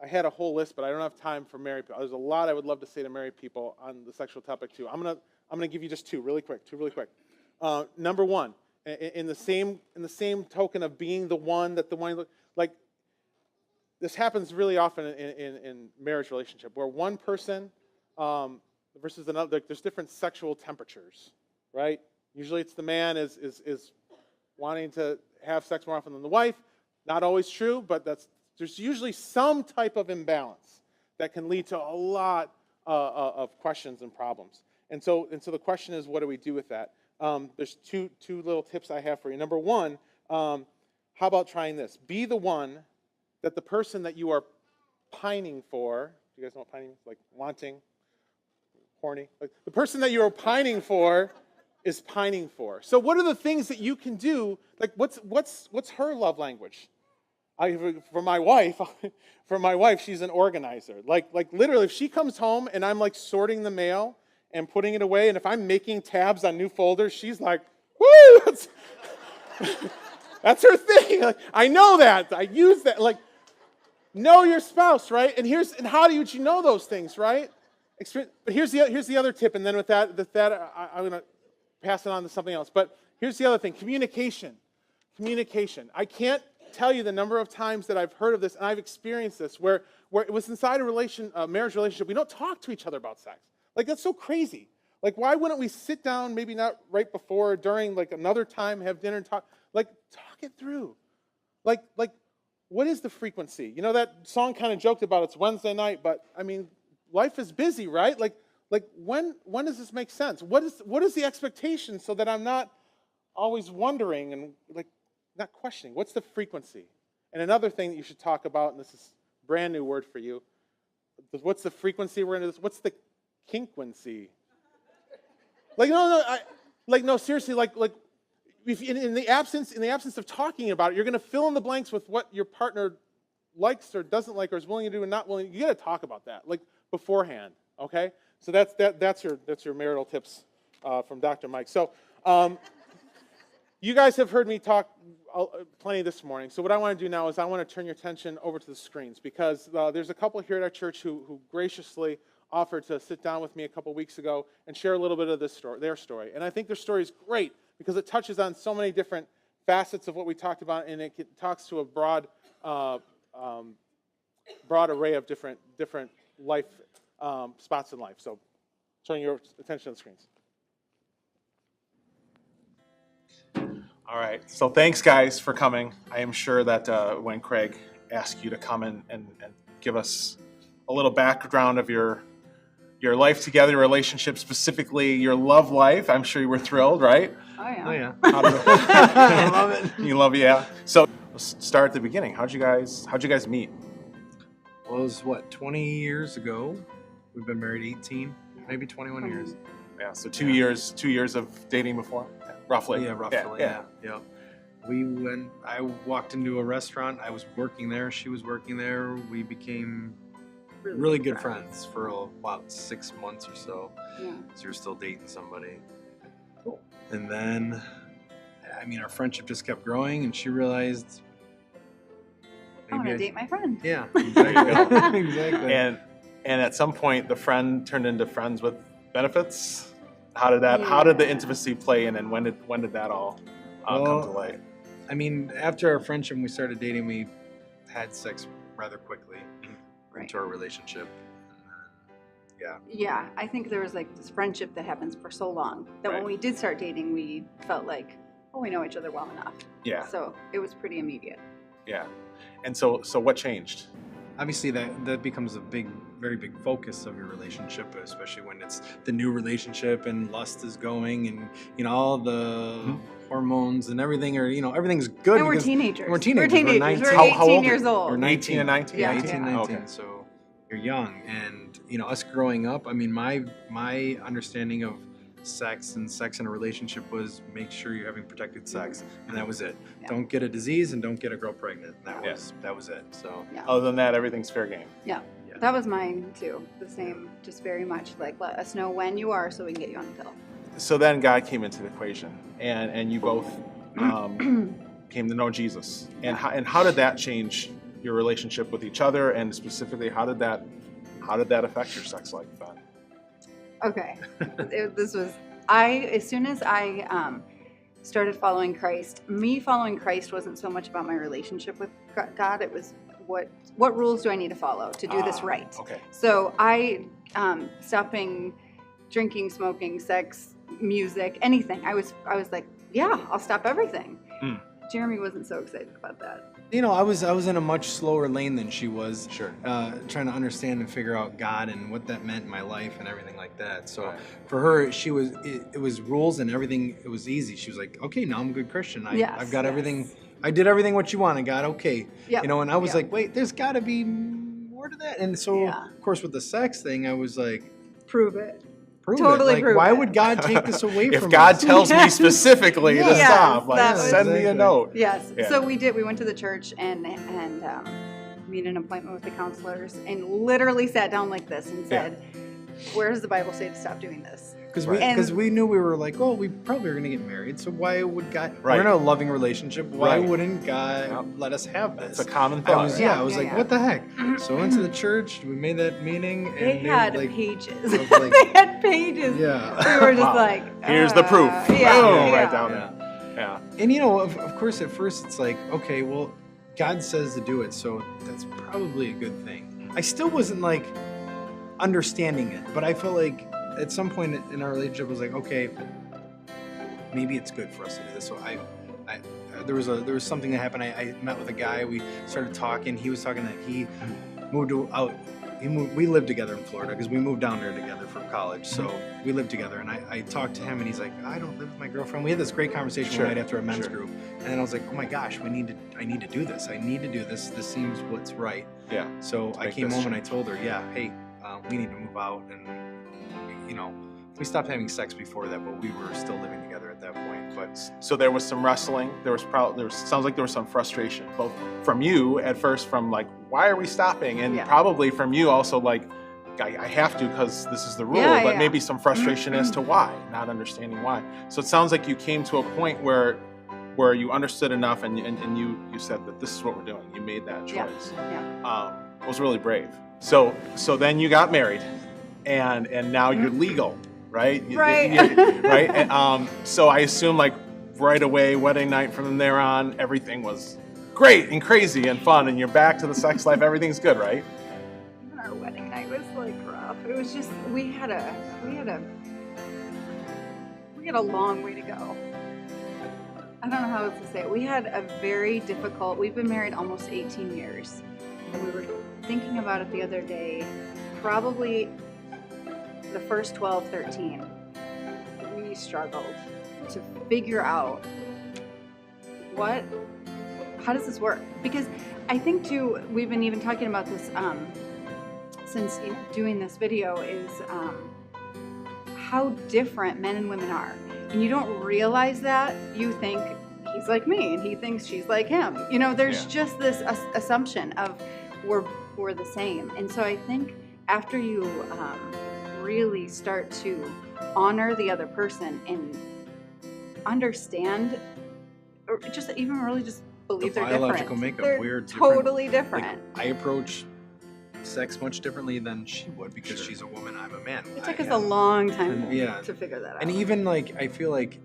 had a whole list, but I don't have time for married people. There's a lot I would love to say to married people on the sexual topic too. I'm gonna give you just two really quick. Number one, in the same token of being the one that the one like this happens really often in marriage relationship where one person versus another. Like, there's different sexual temperatures. Right? Usually it's the man is wanting to have sex more often than the wife. Not always true, but there's usually some type of imbalance that can lead to a lot of questions and problems. And so the question is, what do we do with that? There's two little tips I have for you. Number one, how about trying this? Be the one that the person that you are pining for, you guys know what pining is? Like wanting, horny. Like the person that you are pining for is pining for. So what are the things that you can do? Like what's her love language? For my wife, she's an organizer. Like literally, if she comes home and I'm like sorting the mail and putting it away, and if I'm making tabs on new folders, she's like, "Woo!" That's her thing. Like, I know that. I use that. Like, know your spouse, right? And how do you know those things, right? But here's the other tip, and then with that, I'm gonna pass it on to something else. But here's the other thing: communication. Communication. I can't tell you the number of times that I've heard of this, and I've experienced this, where it was inside a marriage relationship, we don't talk to each other about sex. Like, that's so crazy. Like, why wouldn't we sit down, maybe not right before or during, like another time, have dinner and talk it through. Like, what is the frequency? You know, that song kind of joked about it's Wednesday night, but I mean, life is busy, right? Like when does this make sense? What is the expectation so that I'm not always wondering and like not questioning? What's the frequency? And another thing that you should talk about, and this is a brand new word for you, what's the frequency we're into this? What's the kinquency? No, seriously, if in the absence of talking about it, you're going to fill in the blanks with what your partner likes or doesn't like or is willing to do and not willing. You got to talk about that like beforehand, okay? So that's your marital tips from Dr. Mike. So you guys have heard me talk plenty this morning. So what I want to do now is I want to turn your attention over to the screens because there's a couple here at our church who graciously offered to sit down with me a couple weeks ago and share a little bit of their story. And I think their story is great because it touches on so many different facets of what we talked about, and it talks to a broad array of different life spots in life. So turn your attention to the screens. All right. So thanks, guys, for coming. I am sure that when Craig asked you to come and give us a little background of your life together, relationship, specifically your love life, I'm sure you were thrilled, right? Oh, yeah. Oh, yeah. I love it. You love it, yeah. So let's start at the beginning. How'd you guys meet? Well, it was 20 years ago. We've been married 18, maybe 21 years. Yeah, so 2 years of dating before, roughly. Yeah, roughly. Yeah. I walked into a restaurant. I was working there. She was working there. We became really good friends for about 6 months or so. Yeah. So you're still dating somebody. Cool. And then, our friendship just kept growing, and she realized I want to date my friend. Yeah, exactly. exactly. And at some point, the friend turned into friends with benefits. How did the intimacy play in, and when did that all come to light? After our friendship, we started dating. We had sex rather quickly Right. into our relationship. Yeah, I think there was this friendship that happens for so long that when we did start dating, we felt like, we know each other well enough. Yeah. So it was pretty immediate. Yeah. And so what changed? Obviously, that becomes a very big focus of your relationship, especially when it's the new relationship and lust is going, and all the hormones and everything everything's good. And we're teenagers. We're teenagers. We're 19. We're How 18 old years old. We're 18 and 19? Yeah. 18, 19. Okay. So you're young, and us growing up. My understanding of sex in a relationship was make sure you're having protected sex, and that was it. Yeah. Don't get a disease and don't get a girl pregnant. That was it. So Yeah. Other than that, everything's fair game. Yeah. That was mine too. The same, just very much let us know when you are so we can get you on the pill. So then God came into the equation, and you both came to know Jesus. And how did that change your relationship with each other, and specifically, how did that affect your sex life then? Okay. As soon as I started following Christ, me following Christ wasn't so much about my relationship with God. It was what rules do I need to follow to do this right? Okay. So I stopping drinking, smoking, sex, music, anything. I was like, yeah, I'll stop everything. Jeremy wasn't so excited about that. I was in a much slower lane than she was. Sure. Trying to understand and figure out God and what that meant in my life and everything like that. So Right. for her, it was rules and everything. It was easy. She was like, okay, now I'm a good Christian. I've got everything. I did everything what you wanted, God. Okay. Yep. And I was Yep. like, wait, there's got to be more to that. And so, Yeah. of course, with the sex thing, I was like, Prove it. prove Totally it. Like, prove why it. would God take this away If from God us? tells me Yes. specifically to Yes, stop, like that was- send me a Exactly. note. Yes. Yeah. So we did. We went to the church and made an appointment with the counselors and literally sat down like this and said, "Where does the Bible say to stop doing this?" Because Right. we knew we were like, oh, we probably are going to get married. So why would God? Right. We're in a loving relationship. Why Right. wouldn't God Yep. let us have this? It's a common I thought. was, right? yeah, I was like, Yeah. what the heck? So I went to the church. We made that meeting, and They they had like, pages. of, like- They had pages. yeah. We were just Wow. like, Here's the proof. Yeah, Boom, yeah. right down Yeah. there. Yeah. And you know, of course, at first it's like, okay, well, God says to do it, so that's probably a good thing. I still wasn't like understanding it, but I felt like at some point in our relationship, I was like, okay, maybe it's good for us to do this. So there was something that happened. I met with a guy. We started talking. He was talking that he moved out. We lived together in Florida because we moved down there together for college. So we lived together, and I talked to him, and he's like, I don't live with my girlfriend. We had this great conversation Sure, right after a men's sure. group, and then I was like, oh my gosh, I need to do this. I need to do this. This seems what's right. Yeah. So I make came this home and I told her, yeah, hey, we need to move out, and you know, we stopped having sex before that, but we were still living together at that point. But So there was some wrestling. Sounds like there was some frustration, both from you at first, from like, why are we stopping? And Yeah. probably from you also, like, I have to because this is the rule, Yeah, but yeah. maybe some frustration as to why, not understanding why. So it sounds like you came to a point where you understood enough and you said that this is what we're doing. You made that Yeah. choice. Yeah. It was really brave. So then you got married, and now you're legal, right? Right. Right. And, so I assume like right away, wedding night from there on, everything was great and crazy and fun, and you're back to the sex life. Everything's good, right? Even our wedding night was like rough. It was just we had a long way to go. I don't know how else to say it. We had a very difficult. We've been married almost 18 years, and we were thinking about it the other day. Probably the first 12, 13, we struggled to figure out how does this work? Because I think too, we've been even talking about this since doing this video is how different men and women are. And you don't realize that. You think he's like me and he thinks she's like him. You know, there's Yeah. just this assumption of we're the same. And so I think after you really start to honor the other person and understand, or just even really just believe The they're biological different. makeup, They're we're different. totally like, different. I approach sex much differently than she would because Sure. she's a woman, I'm a man. It took I us a have- long time Yeah. to figure that out. And even like I feel like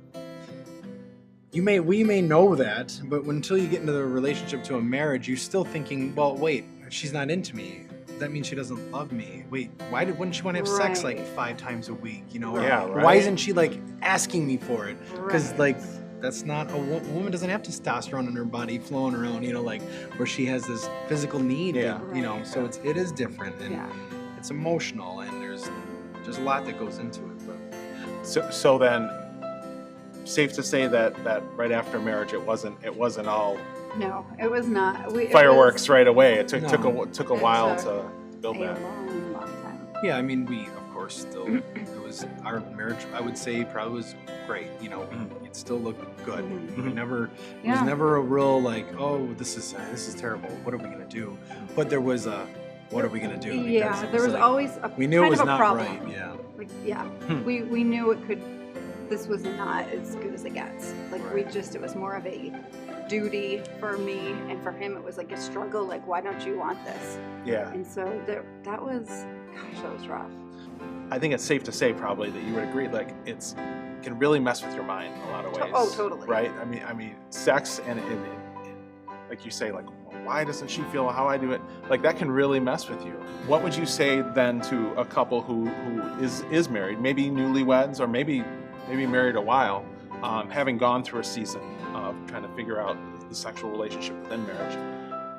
we may know that, but until you get into the relationship to a marriage, you're still thinking, well, wait, she's not into me. That means she doesn't love me. Wait, wouldn't she want to have sex like Right. 5 times a week? You know, or Yeah, why right. isn't she like asking me for it? Because Right. like that's not a woman doesn't have testosterone in her body flowing around. You know, like where she has this physical need. Yeah. You know, so it is different and Yeah. it's emotional and there's a lot that goes into it. But So then, safe to say that right after marriage, it wasn't all No, it was not. It fireworks right away. It took No. took a It while took to build was a that. long, long time. yeah, I mean, we of course still it was our marriage. I would say probably was great. You know, it still looked good. Mhm. We never it Yeah. was never a real like, oh, this is terrible. What are we gonna do? But there was a what are we gonna do? Because Yeah, it there was like, always a we knew kind it was of a not problem. right. Yeah. Like, yeah, Hmm. we knew it could. This was not as good as it gets. Like it was more of a duty for me, and for him it was like a struggle. Like, why don't you want this? Yeah, And so that was rough. I think it's safe to say probably that you would agree. Like it can really mess with your mind in a lot of ways. Oh, totally. Right. I mean, sex and like you say, like, well, why doesn't she feel how I do it? Like that can really mess with you. What would you say then to a couple who is married, maybe newlyweds or maybe married a while, having gone through a season of trying to figure out the sexual relationship within marriage?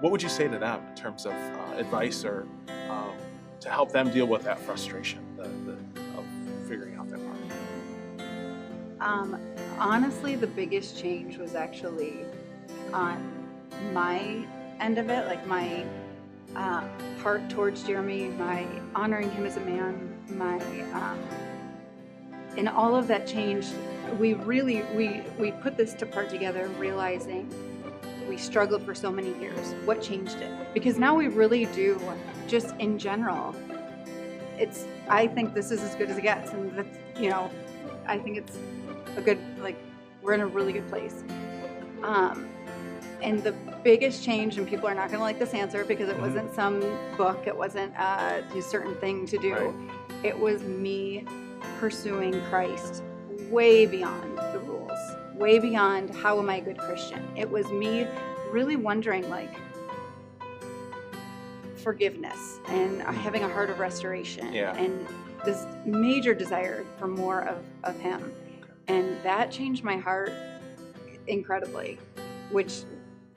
What would you say to them in terms of advice or to help them deal with that frustration of figuring out that part? Honestly, the biggest change was actually on my end of it, like my heart towards Jeremy, my honoring him as a man, my And all of that changed. We really, we put this to part together, realizing we struggled for so many years. What changed it? Because now we really do, just in general, I think this is as good as it gets. And that's, I think it's a good, we're in a really good place. And the biggest change, and people are not going to like this answer because it wasn't some book, it wasn't a certain thing to do. Right. It was me pursuing Christ way beyond the rules, way beyond how am I a good Christian. It was me really wondering, forgiveness and having a heart of restoration, and this major desire for more of him. And that changed my heart incredibly, which,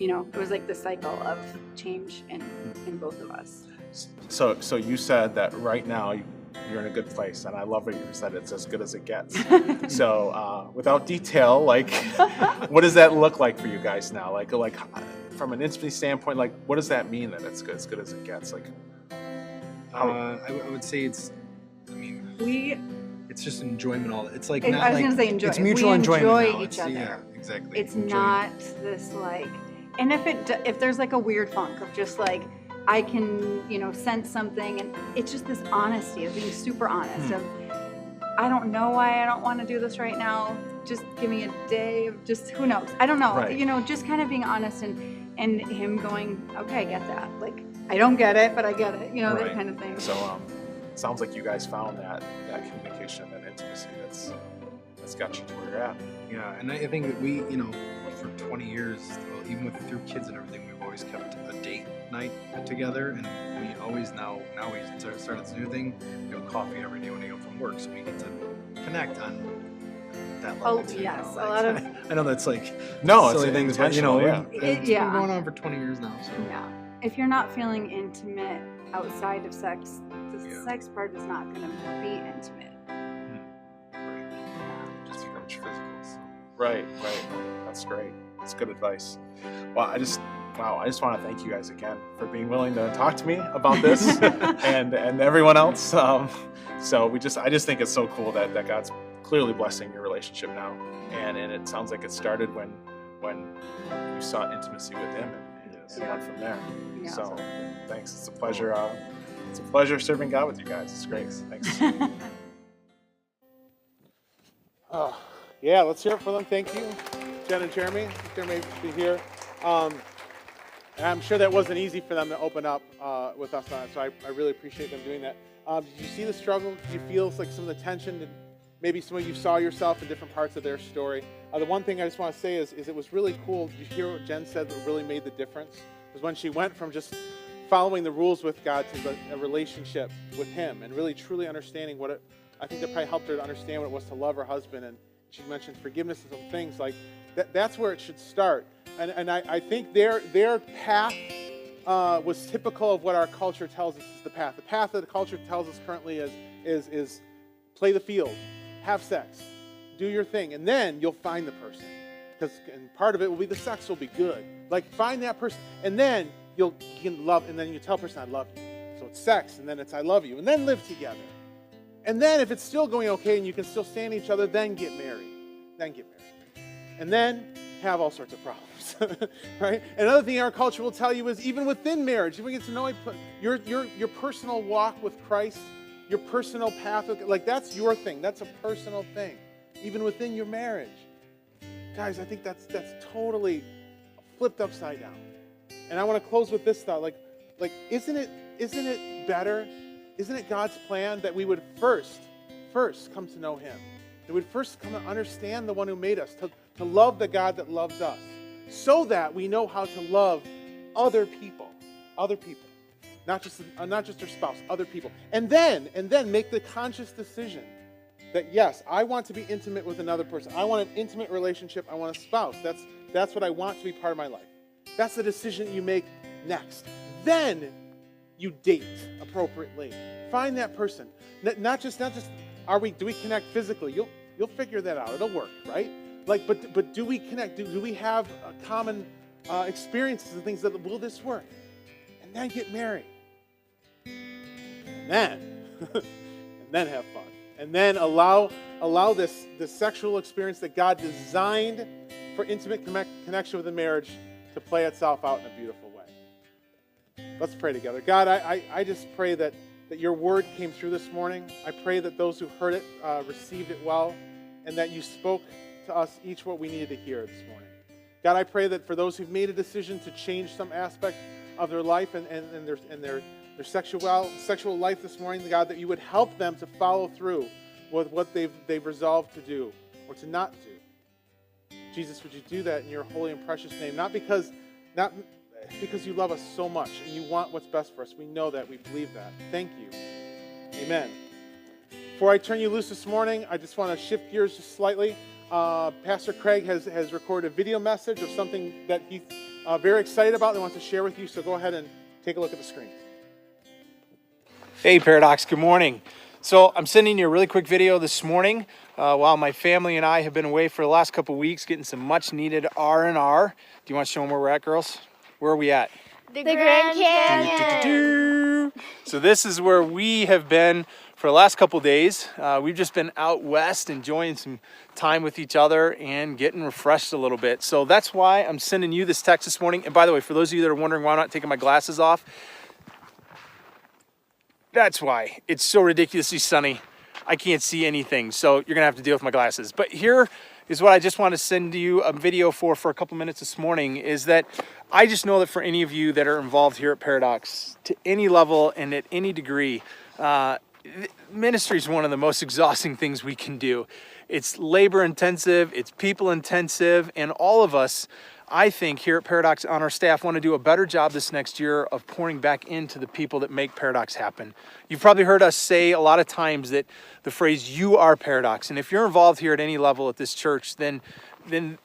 it was like the cycle of change in both of us. So you said that right now you're in a good place, and I love what you said. It's as good as it gets. So without detail, what does that look like for you guys now? Like from an intimacy standpoint, what does that mean that it's as good as it gets? I would say it's just enjoyment. It's like I was going to say enjoy. It's mutual we enjoyment enjoy now. each other. Yeah, exactly. It's Enjoyment. not this and if there's a weird funk of just I can sense something, and it's just this honesty of being super honest of I don't know why I don't want to do this right now. Just give me a day of just who knows. I don't know. Right. Just kind of being honest and him going, okay, I get that. I don't get it, but I get it. That Right. kind of thing. So sounds like you guys found that communication and intimacy that's got you to where you're at. Yeah, and I think that we, for 20 years, even through kids and everything, we've always kept a date night together, and we always now we started this new thing. We have coffee every day when we go from work, so we get to connect on that level too. Yes, a lot of. I know that's No, silly it's things, but intentional, yeah. it's Yeah. been going on for 20 years now. So Yeah. If you're not feeling intimate outside of sex, the Yeah. sex part is not going to be intimate. just becomes physical. So. Right. That's great. That's good advice. Well, I just want to thank you guys again for being willing to talk to me about this and everyone else. So I just think it's so cool that God's clearly blessing your relationship now, and it sounds like it started when you sought intimacy with Him and went from there. Yeah. So thanks. It's a pleasure. It's a pleasure serving God with you guys. It's great. Thanks. Yeah, let's hear it for them. Thank you, Jen and Jeremy. Jeremy to be here. And I'm sure that wasn't easy for them to open up with us on it, so I really appreciate them doing that. Did you see the struggle? Did you feel some of the tension? Did maybe some of you saw yourself in different parts of their story? The one thing I just want to say is it was really cool. Did you hear what Jen said that really made the difference? Was when she went from just following the rules with God to a relationship with Him and really truly understanding I think that probably helped her to understand what it was to love her husband. And she mentioned forgiveness and some things like that. That's where it should start. And I think their path was typical of what our culture tells us is the path. The path that the culture tells us currently is play the field, have sex, do your thing, and then you'll find the person. And part of it will be the sex will be good. Find that person, and then you can love, and then you tell the person I love you. So it's sex, and then it's I love you, and then live together. And then if it's still going okay and you can still stand each other, then get married. And then have all sorts of problems, right? Another thing our culture will tell you is even within marriage, if we get to know your personal walk with Christ, your personal path, that's your thing. That's a personal thing, even within your marriage. Guys, I think that's totally flipped upside down. And I want to close with this thought, isn't it better? Isn't it God's plan that we would first come to know Him? That we'd first come to understand the one who made us, to love the God that loves us, so that we know how to love other people, not just our spouse, other people, and then make the conscious decision that yes, I want to be intimate with another person. I want an intimate relationship. I want a spouse. That's what I want to be part of my life. That's the decision you make next. Then you date appropriately. Find that person. Not just do we connect physically? You'll figure that out. It'll work, right? But do we connect? Do we have common experiences and things that will this work? And then get married. And then have fun. And then allow this sexual experience that God designed for intimate connection with the marriage to play itself out in a beautiful way. Let's pray together. God, I just pray that your word came through this morning. I pray that those who heard it received it well, and that you spoke to us each what we needed to hear this morning. God, I pray that for those who've made a decision to change some aspect of their life and their sexual life this morning, God, that you would help them to follow through with what they've resolved to do or to not do. Jesus, would you do that in your holy and precious name? Not because you love us so much and you want what's best for us. We know that. We believe that. Thank you. Amen. Before I turn you loose this morning, I just want to shift gears just slightly. Pastor Craig has recorded a video message of something that he's very excited about and wants to share with you. So go ahead and take a look at the screen. Hey Paradox, good morning. So I'm sending you a really quick video this morning while my family and I have been away for the last couple weeks getting some much needed R&R. Do you want to show them where we're at, girls? Where are we at? The Grand Canyon. So this is where we have been for the last couple days. We've just been out west enjoying some time with each other and getting refreshed a little bit. So that's why I'm sending you this text this morning. And by the way, for those of you that are wondering why I'm not taking my glasses off, that's why. It's so ridiculously sunny. I can't see anything, so you're gonna have to deal with my glasses. But here is what I just want to send you a video for a couple minutes this morning, is that I just know that for any of you that are involved here at Paradox, to any level and at any degree, ministry is one of the most exhausting things we can do. It's labor intensive, it's people intensive, and all of us, I think, here at Paradox on our staff want to do a better job this next year of pouring back into the people that make Paradox happen. You've probably heard us say a lot of times that the phrase, you are Paradox. And if you're involved here at any level at this church, then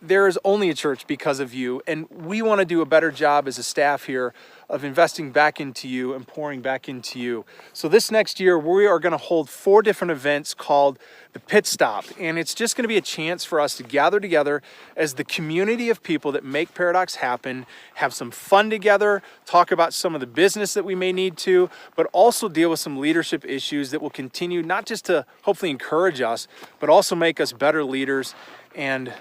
there is only a church because of you. And we want to do a better job as a staff here of investing back into you and pouring back into you. So this next year, we are going to hold 4 different events called the Pit Stop. And it's just going to be a chance for us to gather together as the community of people that make Paradox happen, have some fun together, talk about some of the business that we may need to, but also deal with some leadership issues that will continue not just to hopefully encourage us, but also make us better leaders and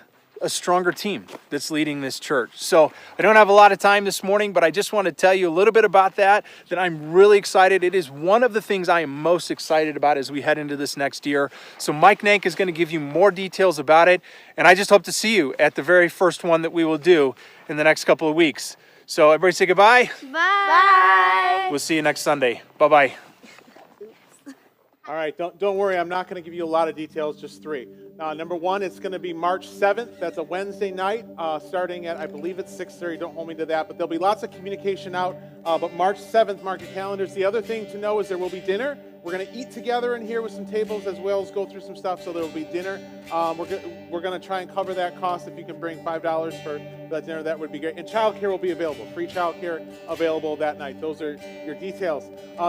a stronger team that's leading this church. So I don't have a lot of time this morning, but I just want to tell you a little bit about that I'm really excited. It is one of the things I am most excited about as we head into this next year. So Mike Nank is going to give you more details about it, and I just hope to see you at the very first one that we will do in the next couple of weeks. So everybody say goodbye. Bye. We'll see you next Sunday. Bye-bye. All right, don't worry. I'm not going to give you a lot of details, just 3. Number 1, it's going to be March 7th. That's a Wednesday night, starting at, I believe it's 6:30. Don't hold me to that, but there'll be lots of communication out. But March 7th, mark your calendars. The other thing to know is there will be dinner. We're going to eat together in here with some tables as well as go through some stuff, so there will be dinner. We're going to try and cover that cost. If you can bring $5 for that dinner, that would be great. And childcare will be available. Free childcare available that night. Those are your details.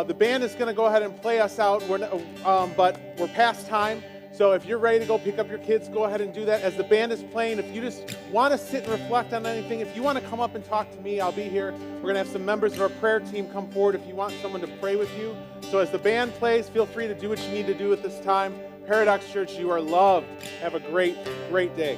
The band is going to go ahead and play us out, but we're past time. So if you're ready to go pick up your kids, go ahead and do that. As the band is playing, if you just want to sit and reflect on anything, if you want to come up and talk to me, I'll be here. We're going to have some members of our prayer team come forward if you want someone to pray with you. So as the band plays, feel free to do what you need to do at this time. Paradox Church, you are loved. Have a great, great day.